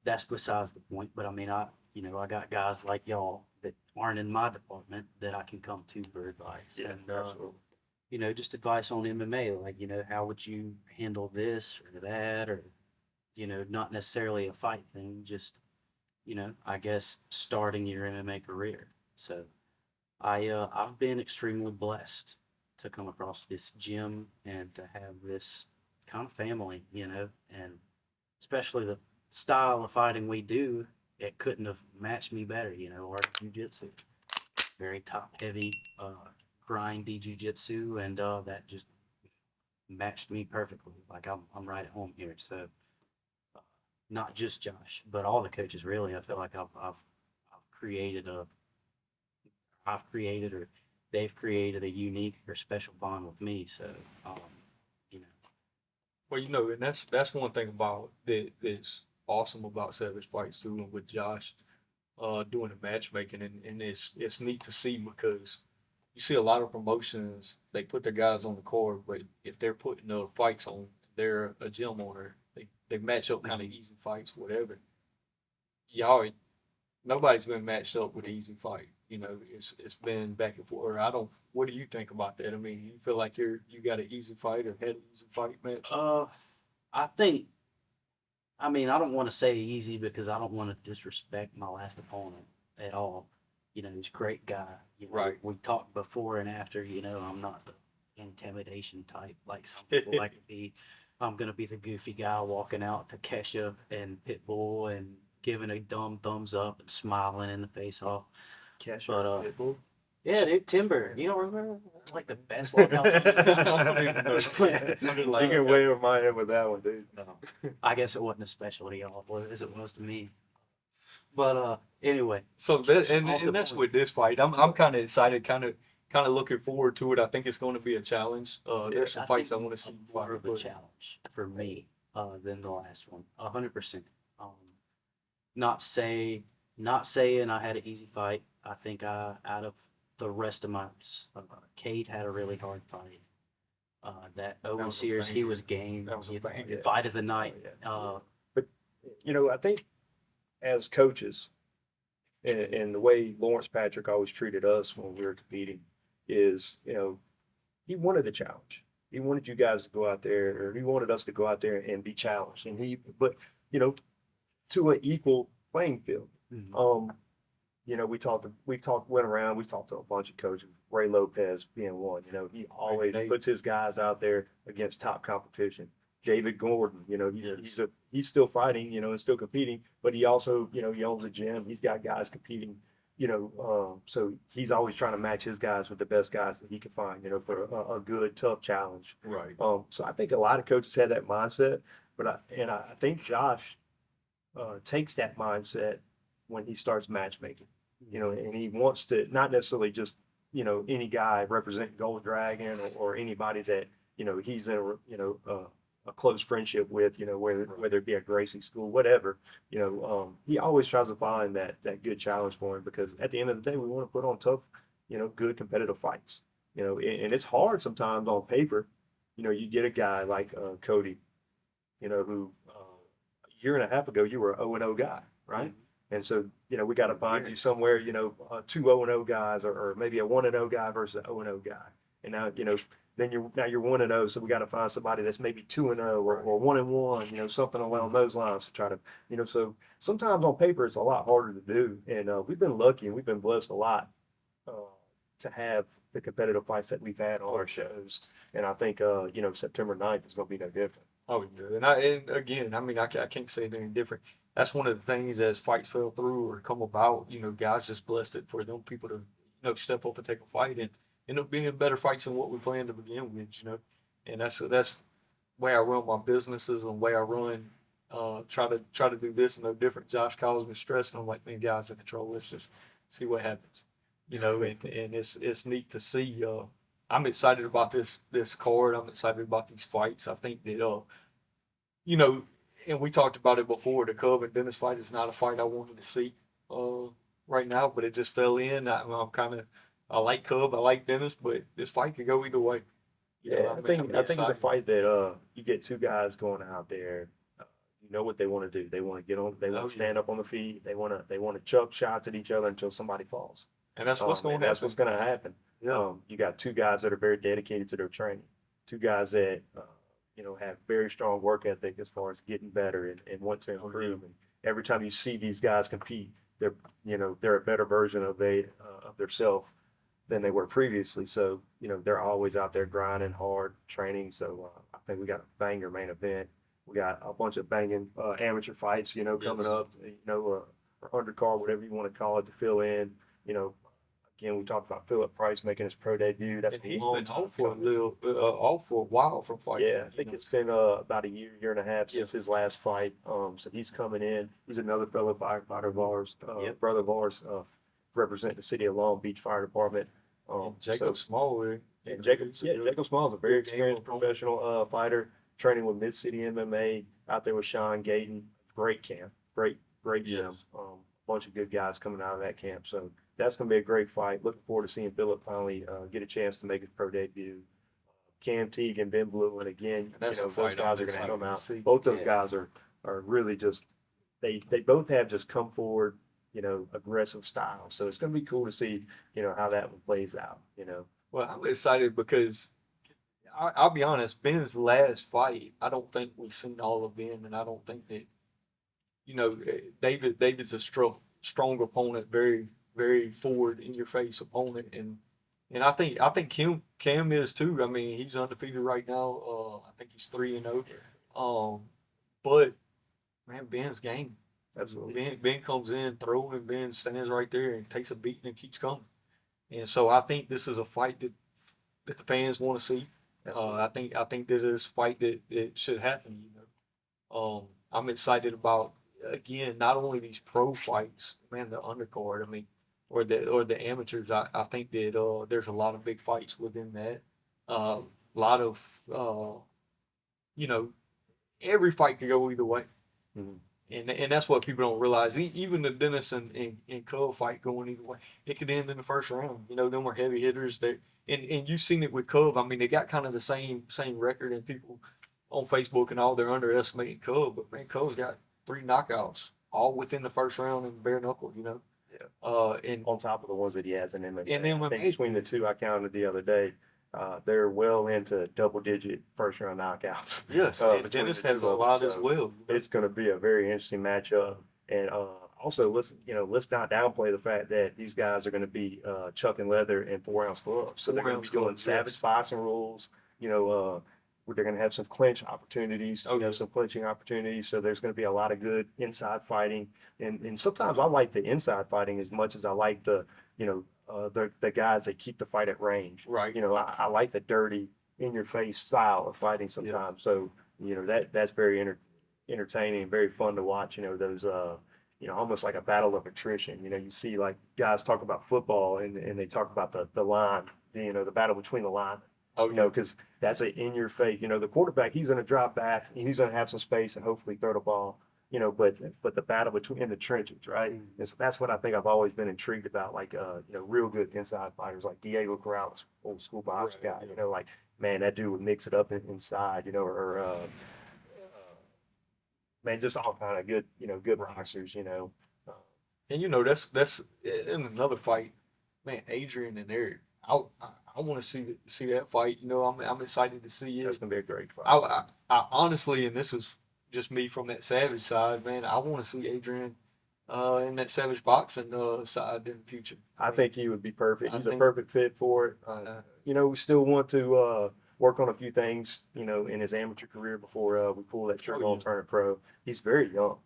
that's besides the point. But I mean, you know, I got guys like y'all that aren't in my department that I can come to for advice. yeah, And, absolutely. you know, just advice on MMA, like, you know, how would you handle this or that, or, you know, not necessarily a fight thing, just, you know, I guess starting your MMA career. So I've been extremely blessed to come across this gym and to have this kind of family, you know, and especially the style of fighting we do, it couldn't have matched me better, you know, our jiu-jitsu, very top heavy, grindy jiu-jitsu, and that just matched me perfectly. Like I'm right at home here. So not just Josh, but all the coaches really. I feel like I've created or they've created a unique or special bond with me. So you know. Well, you know, and that's one thing about that's awesome about Savage Fights too, and with Josh doing the matchmaking, and it's neat to see because you see a lot of promotions, they put their guys on the card, but if they're putting the fights on, they're a gym owner. They match up kind of easy fights, whatever. Y'all, nobody's been matched up with an easy fight. You know, it's been back and forth. I don't. What do you think about that? I mean, you feel like you got an easy fight or had an easy fight match? I think. I mean, I don't want to say easy because I don't want to disrespect my last opponent at all. You know, he's a great guy. You know, Right. We talked before and after. You know, I'm not the intimidation type like some people like to be. I'm gonna be the goofy guy walking out to Kesha and Pitbull and giving a dumb thumbs up and smiling in the face off. Cash But out Pitbull. yeah, dude, Timber. You don't remember like the best walkout? You can way over my head with that one, dude. No, I guess it wasn't as special to y'all as it was to me. But anyway, So that and, Off the and that's point. with this fight. I'm kind of excited, kind of looking forward to it. I think it's going to be a challenge. There's some fights I think want to see. more of a but- challenge for me than the last one. 100%. Not saying I had an easy fight. I think out of the rest of my, Cade had a really hard fight. That Owen was a Sears, he banger. was game. That was a You know, banger. Fight of the night. But you know, I think as coaches, and the way Lawrence Patrick always treated us when we were competing is, you know, he wanted a challenge. He wanted you guys to go out there, or he wanted us to go out there and be challenged. But you know, to an equal playing field. Mhm. You know, went around, we talked to a bunch of coaches, Ray Lopez being one. You know, he always Nate. puts his guys out there against top competition. David Gordon, you know, he's still fighting, you know, and still competing, but he also, you know, he owns a gym. He's got guys competing, you know, so he's always trying to match his guys with the best guys that he can find, you know, for a good, tough challenge. Right. So I think a lot of coaches had that mindset, but I think Josh takes that mindset when he starts matchmaking, you know, and he wants to not necessarily just, you know, any guy representing Gold Dragon or anybody that, you know, he's in a close friendship with, you know, whether it be at Gracie School, whatever, you know, he always tries to find that good challenge for him, because at the end of the day, we want to put on tough, you know, good competitive fights, you know, and it's hard sometimes on paper. You know, you get a guy like Cody, you know, who a year and a half ago you were an 0-0 guy, right? And so, you know, we got to find you somewhere, you know, 2 0-0 guys, or maybe a 1-0 guy versus a 0-0 guy. And now, you know, then you're 1-0, so we got to find somebody that's maybe 2-0 or 1-1, you know, something along those lines to try to, you know. So sometimes on paper it's a lot harder to do, and we've been lucky and we've been blessed a lot to have the competitive fights that we've had on our shows. And I think, you know, September 9th is going to be no different. Oh, yeah. And again, I mean, I can't say anything different. That's one of the things as fights fell through or come about, you know, guys just blessed it for them people to, you know, step up and take a fight and end up being better fights than what we planned to begin with, you know. And that's the way I run my businesses and the way I run, try to do this and no different. Josh calls me stressed and I'm like, man, guys, in control. Let's just see what happens, you know. And it's neat to see. I'm excited about this card. I'm excited about these fights. I think that you know, and we talked about it before. The Cub and Dennis fight is not a fight I wanted to see right now, but it just fell in. I like Cub, I like Dennis, but this fight could go either way. You know, Yeah, I think it's a excited. fight that you get two guys going out there. You know what they want to do. They want to get on. They want Oh, to stand up on the feet. They want to chuck shots at each other until somebody falls. And that's what's going to That's happen. what's going to happen. Yeah. You got two guys that are very dedicated to their training. Two guys that you know, have very strong work ethic as far as getting better and want to improve. And every time you see these guys compete, they're a better version of themselves than they were previously. So, you know, they're always out there grinding hard, training. So I think we got a banger main event. We got a bunch of banging amateur fights, you know, coming up, you know, or undercard, whatever you want to call it, to fill in. You know, again, we talked about Philip Price making his pro debut. That's And a he's long been time off for a coming. little, off for a while from fighting. Yeah, I think it's been about a year and a half since his last fight. So he's coming in. He's another fellow firefighter of ours, brother of ours, representing the city of Long Beach Fire Department. And Jacob Small, and Jacob Small is a very experienced professional fighter, training with Mid City MMA out there with Sean Gayton. Great camp, great gym. A bunch of good guys coming out of that camp. So that's going to be a great fight. Looking forward to seeing Phillip finally get a chance to make his pro debut. Cam Teague and Ben Blue, and again, That's those guys are going to come out. see. Both those guys are really just they both have just come forward, aggressive style. So it's going to be cool to see, how that one plays out. Well, I'm excited because I'll be honest, Ben's last fight, I don't think we've seen all of Ben, and I don't think that, David's a strong opponent, very, very forward in your face opponent, and I think Cam is too. I mean, he's undefeated right now. I think he's 3-0. But man, Ben's game. Absolutely. Ben comes in, throwing, Ben stands right there and takes a beating and keeps coming. And so I think this is a fight that the fans want to see. I think that it's a fight that should happen. I'm excited about, again, not only these pro fights, man, the undercard. I mean, or the amateurs. I think that there's a lot of big fights within that. A lot of every fight could go either way. Mhm. And that's what people don't realize. Even the Dennis and Cub fight going either way, it could end in the first round. Them were heavy hitters. And you've seen it with Cub. I mean, they got kind of the same record, and people on Facebook and all, they're underestimating Cub. But man, Cub's got 3 knockouts, all within the first round in bare knuckle. Yeah. And On top of the ones that he has in MMA. In MMA. I think between the two I counted the other day, they're well into double-digit first-round knockouts. yes, and Dennis has a lot as well. It's going to be a very interesting matchup. And also, let's not downplay the fact that these guys are going to be chucking leather in 4-ounce gloves. So they're going to be doing savage boxing rules. They're going to have some clinch opportunities. Some clinching opportunities. So there's going to be a lot of good inside fighting. And sometimes I like the inside fighting as much as I like the guys that keep the fight at range. Right. I like the dirty, in-your-face style of fighting sometimes. Yes. So that's very entertaining, very fun to watch. Those almost like a battle of attrition. You see like guys talk about football and they talk about the line, the battle between the line. Because that's an in-your-face. The quarterback, he's going to drop back and he's going to have some space and hopefully throw the ball. But the battle in the trenches, right? Mm-hmm. And so that's what I think I've always been intrigued about, like, real good inside fighters like Diego Corrales, old school boxing guy, like, man, that dude would mix it up inside, man, just all kind of good, good boxers, And that's in another fight, man, Adrian and Eric. I want to see that fight. I'm excited to see it. That's gonna be a great fight. I honestly, and this is just me from that savage side, man. I want to see Adrian in that savage boxing side in the future. I think he would be perfect. He's a perfect fit for it. We still want to work on a few things, in his amateur career before we pull that trigger on turning pro. He's very young.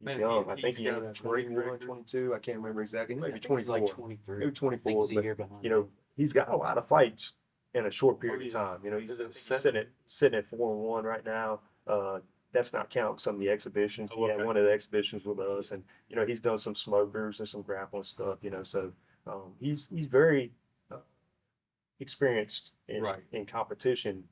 Man, young. I think he's 21, 22. I can't remember exactly. Maybe 24. Like 23. Maybe 24. He's a year behind. He's got a lot of fights in a short period of time. He's sitting at 4-1 right now. That's not counting some of the exhibitions. He had one of the exhibitions with us, and he's done some smokers and some grappling stuff. So he's very experienced in competition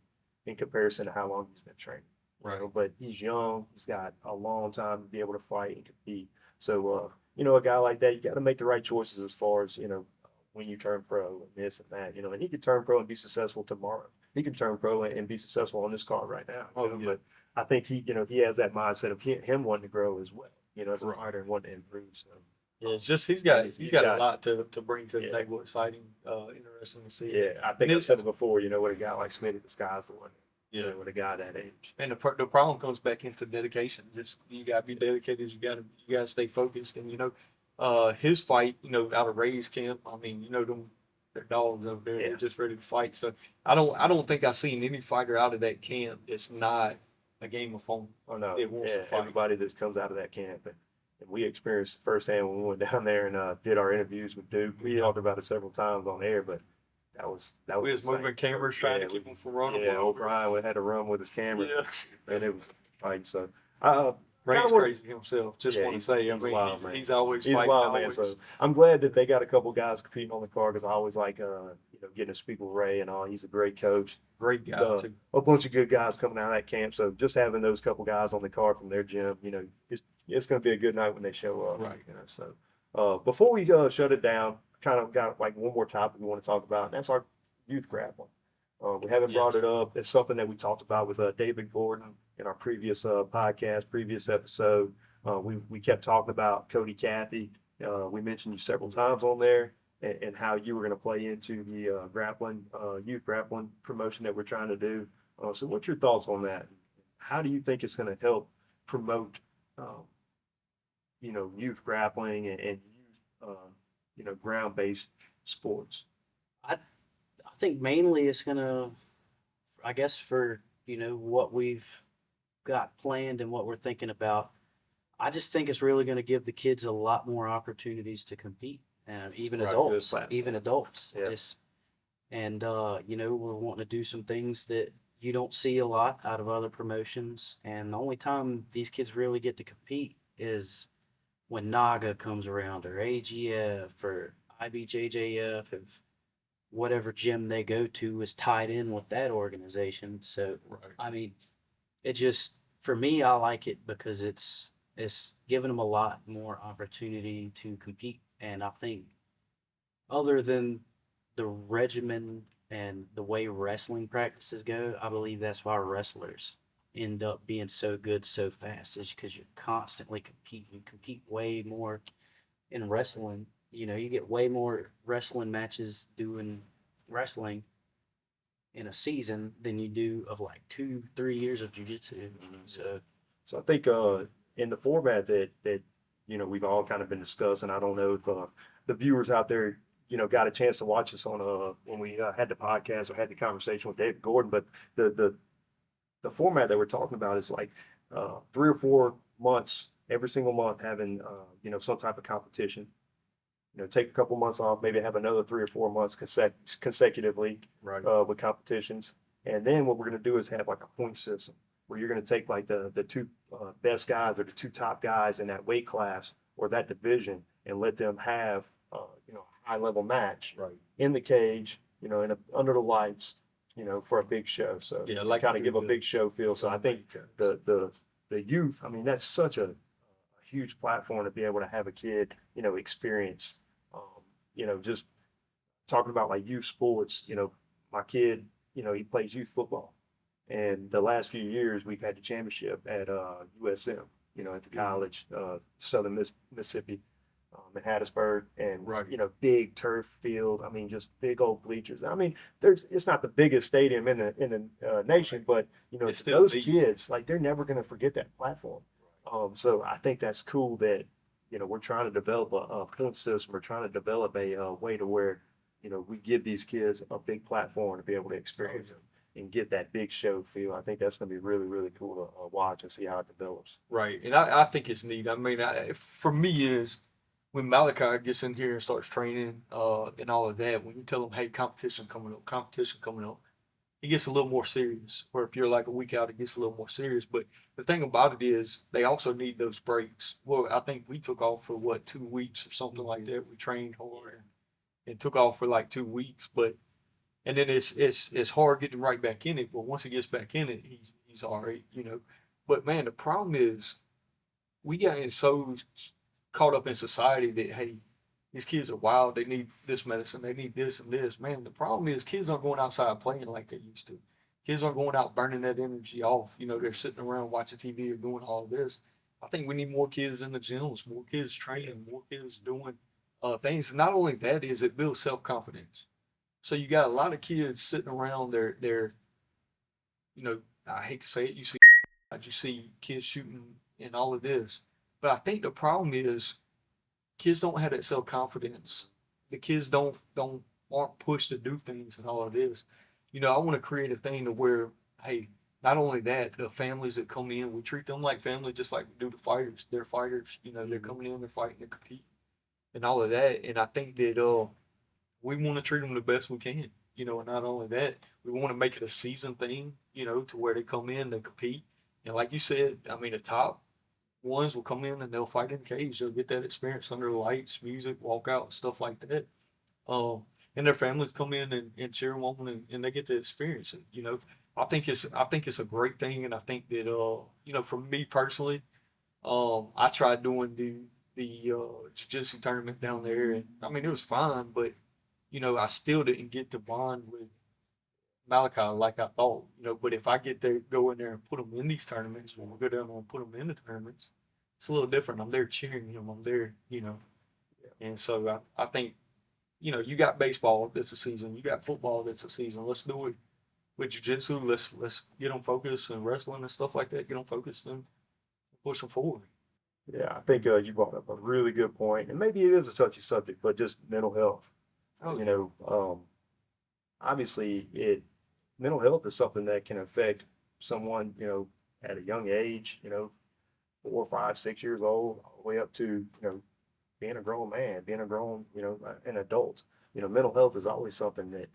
in comparison to how long he's been training. Right. But he's young. He's got a long time to be able to fight and compete. So a guy like that, you got to make the right choices as far as when you turn pro and this and that. And he could turn pro and be successful tomorrow. He can turn pro and be successful on this card right now. But I think he has that mindset of him wanting to grow as well, as a fighter and wanting to improve. So it's just he's got a lot to bring to the table. Exciting, interesting to see. Yeah, I think I've said it before. With a guy like Smitty, the sky's the limit. With a guy that age. And the problem comes back into dedication. Just you gotta be dedicated. You gotta stay focused. And his fight, out of Ray's camp. I mean, them. They're dogs over there. They're just ready to fight. So I don't think I've seen any fighter out of that camp that's not a game opponent. Oh no, it wants to fight. Everybody that comes out of that camp, and we experienced firsthand when we went down there and did our interviews with Duke. We talked about it several times on air, but that was. We was moving cameras trying to keep him from running. Yeah, O'Brien had to run with his cameras, and it was fighting. So. Ray's crazy himself. Just want to say, I mean, wild, he's always he's fighting. Wild, man. So I'm glad that they got a couple guys competing on the card because I always like, getting to speak with Ray and all. He's a great coach, great guy too. A bunch of good guys coming out of that camp. So just having those couple guys on the card from their gym, it's going to be a good night when they show up. Right. So Before we shut it down, kind of got like one more topic we want to talk about, and that's our youth grappling. We haven't brought Yes. it up. It's something that we talked about with David Gordon in our previous podcast, previous episode. We kept talking about Cody Cathey. We mentioned you several times on there, and how you were going to play into the grappling, youth grappling promotion that we're trying to do. So, what's your thoughts on that? How do you think it's going to help promote, youth grappling and youth, ground-based sports? I think mainly it's gonna, I guess, for what we've got planned and what we're thinking about. I just think it's really going to give the kids a lot more opportunities to compete, and even Right, good adults, platform. even adults. Yeah. And we're wanting to do some things that you don't see a lot out of other promotions. And the only time these kids really get to compete is when NAGA comes around, or AGF, or IBJJF, if whatever gym they go to is tied in with that organization. So Right. I mean, it just, for me, I like it because it's giving them a lot more opportunity to compete. And I think, other than the regimen and the way wrestling practices go, I believe that's why wrestlers end up being so good so fast, is because you're constantly competing. You compete way more in wrestling. You get way more wrestling matches doing wrestling in a season than you do of like 2-3 years of jujitsu. So So I think in the format that we've all kind of been discussing, I don't know if the viewers out there got a chance to watch us on when we had the podcast or had the conversation with David Gordon, but the format that we're talking about is like 3 or 4 months, every single month having some type of competition. Take a couple months off, maybe have another 3 or 4 months consecutively Right. with competitions, and then what we're going to do is have like a point system where you're going to take like the two best guys or the two top guys in that weight class or that division and let them have high level match Right. in the cage, under the lights, for a big show. So Yeah, like kind of you give a do. big show feel. So I think the youth, I mean, that's such a huge platform to be able to have a kid, experience, just talking about like youth sports. My kid, he plays youth football. And the last few years, we've had the championship at USM, at the college, Southern Mississippi, in Hattiesburg, and Right. Big turf field. I mean, just big old bleachers. I mean, it's not the biggest stadium in the nation, but It's still those neat. kids, like, they're never going to forget that platform. So I think that's cool that we're trying to develop a point system. We're trying to develop a way to where we give these kids a big platform to be able to experience it and get that big show feel. I think that's going to be really, really cool to watch and see how it develops. Right. And I think it's neat. I mean, for me is when Malachi gets in here and starts training and all of that, when you tell him, hey, competition coming up, it gets a little more serious. Or if you're like a week out, it gets a little more serious. But the thing about it is they also need those breaks. Well, I think we took off for 2 weeks or something like that. We trained hard and took off for like 2 weeks. And then it's hard getting right back in it. But once he gets back in it, he's all right. But man, the problem is we got so caught up in society that, hey, these kids are wild. They need this medicine. They need this and this. Man, the problem is kids aren't going outside playing like they used to. Kids aren't going out burning that energy off. They're sitting around watching TV or doing all of this. I think we need more kids in the gyms, more kids training, more kids doing things. Not only that is it builds self-confidence. So you got a lot of kids sitting around they're I hate to say it, you see kids shooting and all of this. But I think the problem is kids don't have that self confidence. The kids aren't pushed to do things and all of this. I want to create a thing to where, hey, not only that, the families that come in, we treat them like family, just like we do the fighters. They're fighters. They're coming in, they're fighting, they're competing, and all of that. And I think that we want to treat them the best we can. And not only that, we want to make it a season thing. To where they come in, they compete, and like you said, I mean, the top ones will come in and they'll fight in the cage. They'll get that experience under the lights, music, walkout, stuff like that. And their families come in and cheer them on, and they get to experience it. I think it's a great thing, and I think that for me personally, I tried doing the jiu-jitsu tournament down there, and I mean it was fine, but I still didn't get to bond with Malachi like I thought. But if I get to go in there and put them in these tournaments, when we go down and put them in the tournaments, it's a little different. I'm there cheering him. I'm there, and so I think you got baseball that's a season, you got football that's a season. Let's do it with jiu-jitsu. Let's get them focused, and wrestling and stuff like that. Get them focused and push them forward. Yeah, I think you brought up a really good point, and maybe it is a touchy subject, but just mental health. Oh, You know, obviously, mental health is something that can affect someone, at a young age, 4, 5, 6 years old, all the way up to, being a grown man, being a grown, an adult. Mental health is always something that,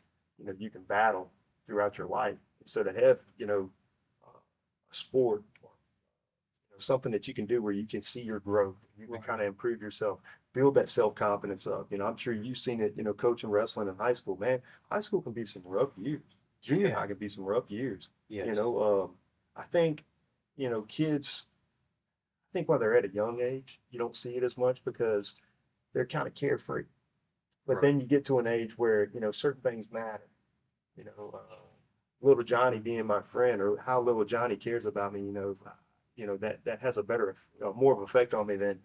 you can battle throughout your life. So to have, a sport, something that you can do where you can see your growth, you can Right. kind of improve yourself, build that self-confidence up. I'm sure you've seen it, coaching wrestling in high school, man. High school can be some rough years. Junior Yeah. high can be some rough years. Yes. I think, kids, I think while they're at a young age, you don't see it as much because they're kind of carefree. But Right. then you get to an age where, certain things matter. Little Johnny being my friend, or how little Johnny cares about me, that has a better, more of effect on me than,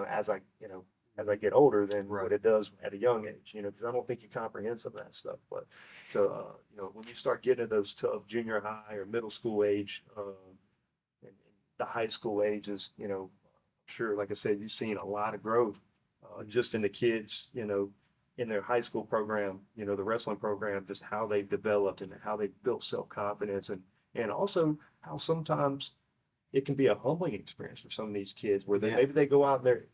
as I get older than Right. what it does at a young age, because I don't think you comprehend some of that stuff. But so, when you start getting to those tough junior high or middle school age, and the high school ages, I'm sure, like I said, you've seen a lot of growth, just in the kids, in their high school program, the wrestling program, just how they've developed and how they've built self-confidence, and also how sometimes it can be a humbling experience for some of these kids where Yeah. maybe they go out and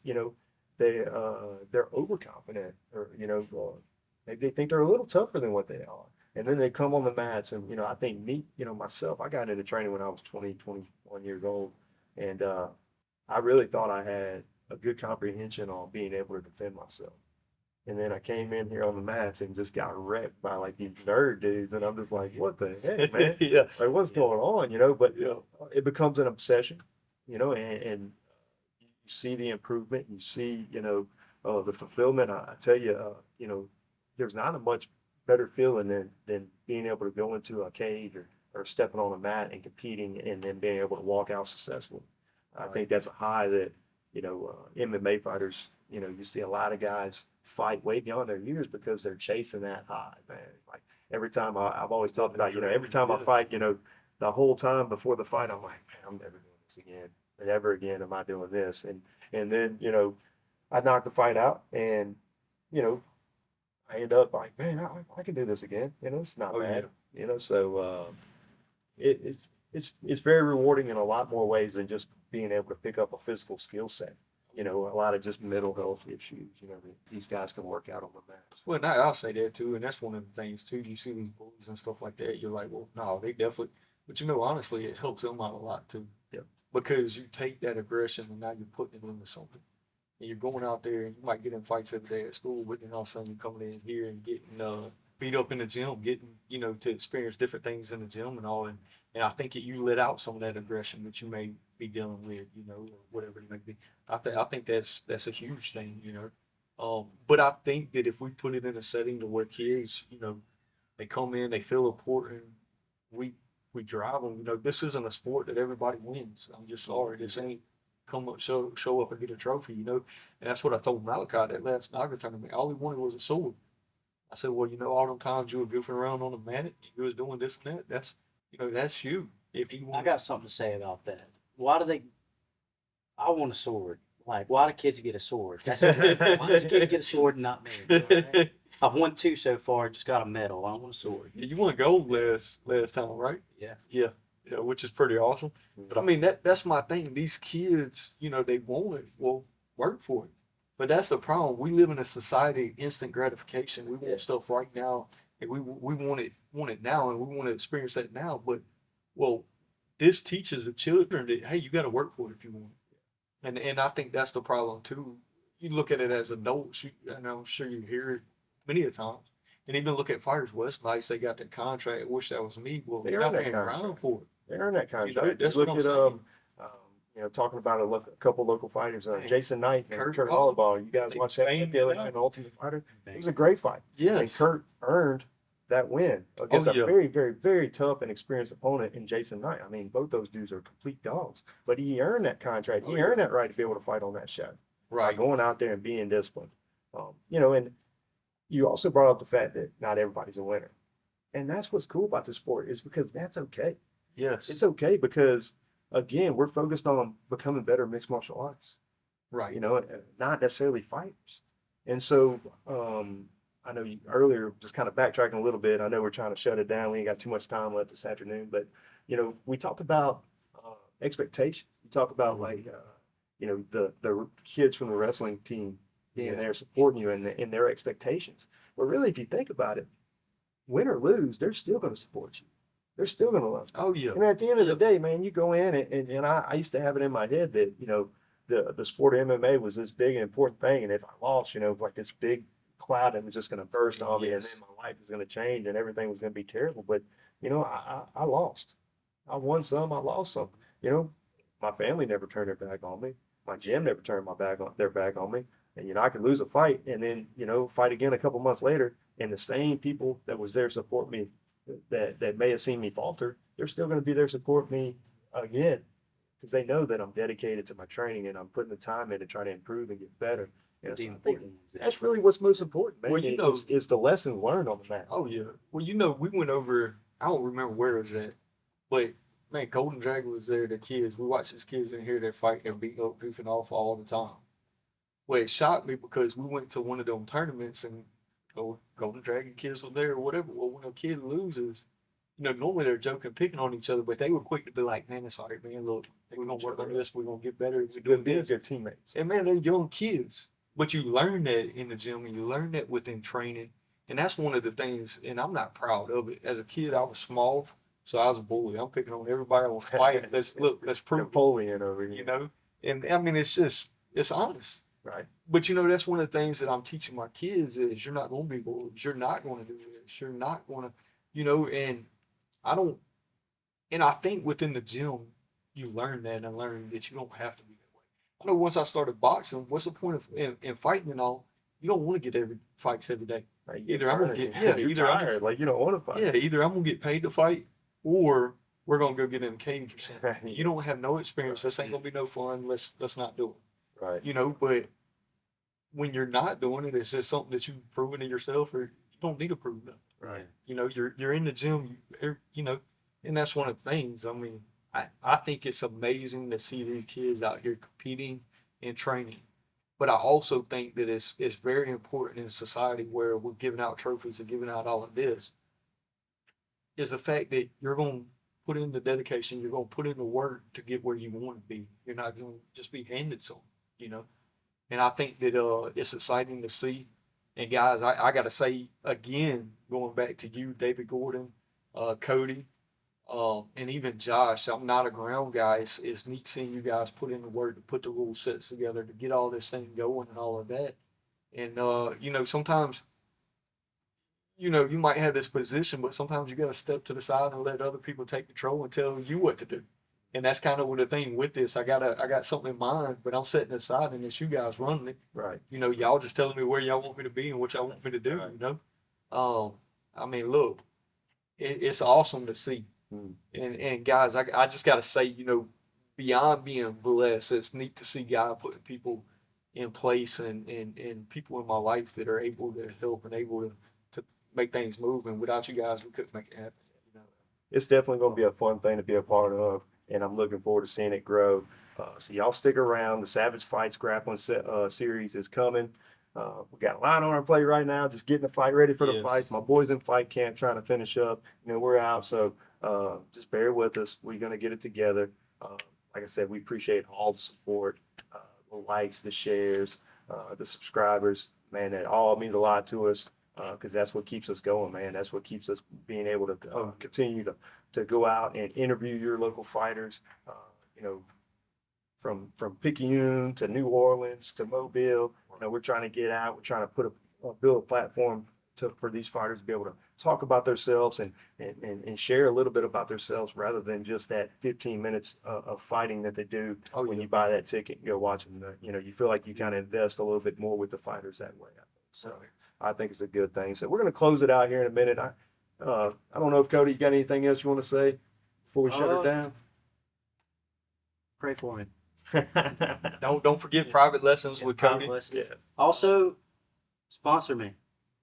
they're overconfident, or maybe they think they're a little tougher than what they are, and then they come on the mats. And I think me, myself, I got into training when I was 20, 21 years old, and I really thought I had a good comprehension on being able to defend myself. And then I came in here on the mats and just got wrecked by like these nerd dudes, and I'm just like, what the heck, man? Yeah. Like, what's Yeah. going on? But Yeah. it becomes an obsession, and you see the improvement, you see, the fulfillment. I tell you, there's not a much better feeling than being able to go into a cage, or stepping on a mat and competing, and then being able to walk out successfully. I think that's a high that, MMA fighters, you see a lot of guys fight way beyond their years because they're chasing that high, man. Like every time I've always talked about, every time I fight, the whole time before the fight, I'm like, man, I'm never doing this again. Never again am I doing this. And then, I knock the fight out, and, I end up like, man, I can do this again. It's not Oh, bad. So it's very rewarding in a lot more ways than just being able to pick up a physical skill set. A lot of just mental health issues, that these guys can work out on the mats. Well, now I'll say that too, and that's one of the things too. You see these bullies and stuff like that. You're like, well, no, they definitely. But honestly, it helps them out a lot too. Yeah. Because you take that aggression and now you're putting it into something. And you're going out there and you might get in fights every day at school, but then all of a sudden you're coming in here and getting beat up in the gym, getting to experience different things in the gym and all. And I think you let out some of that aggression that you may be dealing with, or whatever it may be. I think that's a huge thing, But I think that if we put it in a setting to where kids, they come in, they feel important, we drive them. This isn't a sport that everybody wins. I'm just sorry, this ain't come up, show up and get a trophy, And that's what I told Malachi that last Naga tournament. All he wanted was a sword. I said, well, all them times you were goofing around on the mat, you was doing this and that. That's you. If you I want, got something to say about that. Why do they? I want a sword. Like, why do kids get a sword? That's why does a kid get a sword and not me? Right? I've won 2 so far. Just got a medal. I want a sword. You won gold last time, right? Yeah. Yeah, which is pretty awesome. But I mean, that's my thing. These kids, they want it. Well, work for it. But that's the problem. We live in a society of instant gratification. We want stuff right now, and we want it now, and we want to experience that now. But this teaches the children that, hey, you got to work for it if you want it. And I think that's the problem too. You look at it as adults, and I'm sure you hear it many a times. And even look at fighters. Well, it's nice they got that contract. I wish that was me. Well, They you're earned not that paying around contract. for it. They earn that contract. That's Look what I'm at saying. talking about a couple local fighters, Man, Jason Knight and Kurt Kurt Holloway. Holloway. You guys They watch that banged the other it out. night, Ultimate Fighter? It was a great fight. And Yes. Kurt earned that win against Oh, a yeah. very, very, very tough and experienced opponent in Jason Knight. I mean, both those dudes are complete dogs, but he earned that contract. He Oh, earned yeah. that right to be able to fight on that show by Right. going out there and being disciplined. And you also brought up the fact that not everybody's a winner. And that's what's cool about the sport is because that's okay. Yes. It's okay because, again, we're focused on becoming better mixed martial arts, right. not necessarily fighters. And so I know you earlier, just kind of backtracking a little bit, I know we're trying to shut it down. We ain't got too much time left this afternoon, but, we talked about expectation. We talked about the kids from the wrestling team being there supporting you and their expectations. But really, if you think about it, win or lose, they're still going to support you. They're still going to love you. Oh, yeah. And at the end of the day, man, you go in and I used to have it in my head that, the sport of MMA was this big and important thing. And if I lost, like this big cloud that was just going to burst on me and then my life was going to change and everything was going to be terrible. But, I lost. I won some, I lost some. My family never turned their back on me. My gym never turned their back on me. And, I could lose a fight and then, fight again a couple months later. And the same people that was there to support me that may have seen me falter, they're still going to be there to support me again because they know that I'm dedicated to my training and I'm putting the time in to try to improve and get better. And so I think that's really what's most important, man. Well, is the lesson learned on the mat. Oh, yeah. Well, we went over, I don't remember where it was at, but man, Golden Dragon was there, the kids. We watched these kids in here that fight and beat up, goofing off all the time. Well, it shocked me because we went to one of them tournaments and Golden Dragon kids were there or whatever. Well, when a kid loses, normally they're joking, picking on each other, but they were quick to be like, man, it's all right, man. Look, we're going to work on this. We're going to get better. We're being good teammates. And man, they're young kids. But you learn that in the gym and you learn that within training. And that's one of the things, and I'm not proud of it. As a kid, I was small, so I was a bully. I'm picking on everybody. I was fighting. Let's prove Napoleon over here. And I mean, it's honest. Right. But that's one of the things that I'm teaching my kids is you're not going to be bullied. You're not going to do this. You're not going to, and I think within the gym, you learn that and learn that you don't have to be that way. I know once I started boxing, what's the point of in fighting and all? You don't want to get fights every day. Right. Either I'm gonna get you're tired, like you don't want to fight. Yeah, either I'm gonna get paid to fight or we're gonna go get in a cage or something. Right. You don't have no experience. This ain't gonna be no fun. Let's not do it. Right. But when you're not doing it, it's just something that you've proven to yourself, or you don't need to prove nothing. Right. You're in the gym. And that's one of the things. I mean, I think it's amazing to see these kids out here competing and training. But I also think that it's very important in society where we're giving out trophies and giving out all of this, is the fact that you're going to put in the dedication, you're going to put in the work to get where you want to be. You're not going to just be handed something, And I think that it's exciting to see. And guys, I got to say again, going back to you, David Gordon, Cody, and even Josh, I'm not a ground guy. It's neat seeing you guys put in the work to put the rule sets together to get all this thing going and all of that. And, sometimes, you might have this position, but sometimes you got to step to the side and let other people take control and tell you what to do. And that's kind of what the thing with this. I got something in mind, but I'm setting it aside and it's you guys running it. Right. Y'all just telling me where y'all want me to be and what y'all want me to do, I mean, look, it's awesome to see. And guys, I just got to say, beyond being blessed, it's neat to see God putting people in place and people in my life that are able to help and able to make things move. And without you guys, we couldn't make it happen. It's definitely going to be a fun thing to be a part of, and I'm looking forward to seeing it grow. So y'all stick around. The Savage Fights Grappling series is coming. We got a lot on our plate right now, just getting the fight ready for the fights. My boys in fight camp trying to finish up. We're out, so just bear with us. We're going to get it together. Like I said, we appreciate all the support, the likes, the shares, the subscribers. Man, that all means a lot to us because that's what keeps us going, man. That's what keeps us being able to continue to go out and interview your local fighters, from Picayune to New Orleans to Mobile. We're trying to get out. We're trying to build a platform for these fighters to be able to talk about themselves and share a little bit about themselves rather than just that 15 minutes of fighting that they do when you buy that ticket and go watch them. You feel like you kind of invest a little bit more with the fighters that way. So I think it's a good thing. So we're going to close it out here in a minute. I don't know if Cody, you got anything else you want to say before we shut it down? Pray for me. Don't forget private lessons with Private Cody. lessons. Yeah. Also, sponsor me.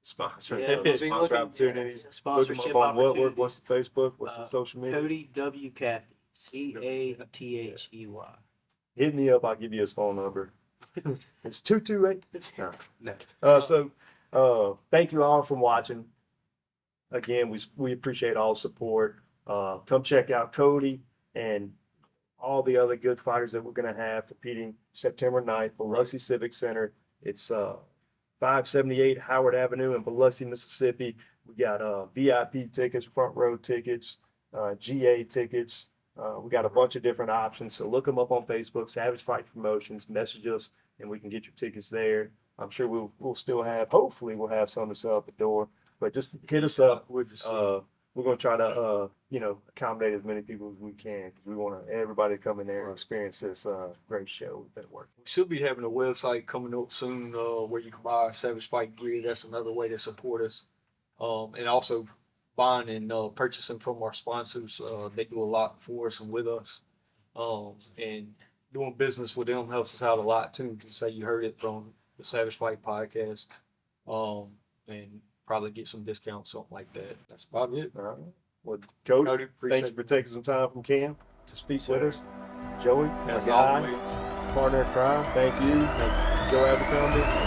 Sponsor. Yeah, Sponsor opportunities. Look Sponsorship him up on opportunities. what's the Facebook? What's the social media? Cody W. Cathey. Cathey. Hit me up. I'll give you his phone number. It's 228. No. So thank you all for watching. Again, we appreciate all the support. Come check out Cody and all the other good fighters that we're going to have competing September 9th, Biloxi Civic Center. It's 578 Howard Avenue in Biloxi, Mississippi. We got VIP tickets, front row tickets, GA tickets. We got a bunch of different options. So look them up on Facebook, Savage Fight Promotions, message us, and we can get your tickets there. I'm sure we'll still have, hopefully we'll have some to sell at the door, but just hit us up. We're going to try to, accommodate as many people as we can because we want everybody to come in there and experience this great show we've been working. We should be having a website coming up soon where you can buy Savage Fight gear. That's another way to support us. And also buying and purchasing from our sponsors. They do a lot for us and with us. And doing business with them helps us out a lot too. To say you heard it from the Savage Fight podcast. And probably get some discounts, something like that. That's about it. All right. Well, Cody, thank you for taking some time from camp to speak with us. Joey, As my guy, always. partner in crime, thank you. Thank you, Joe Abercrombie.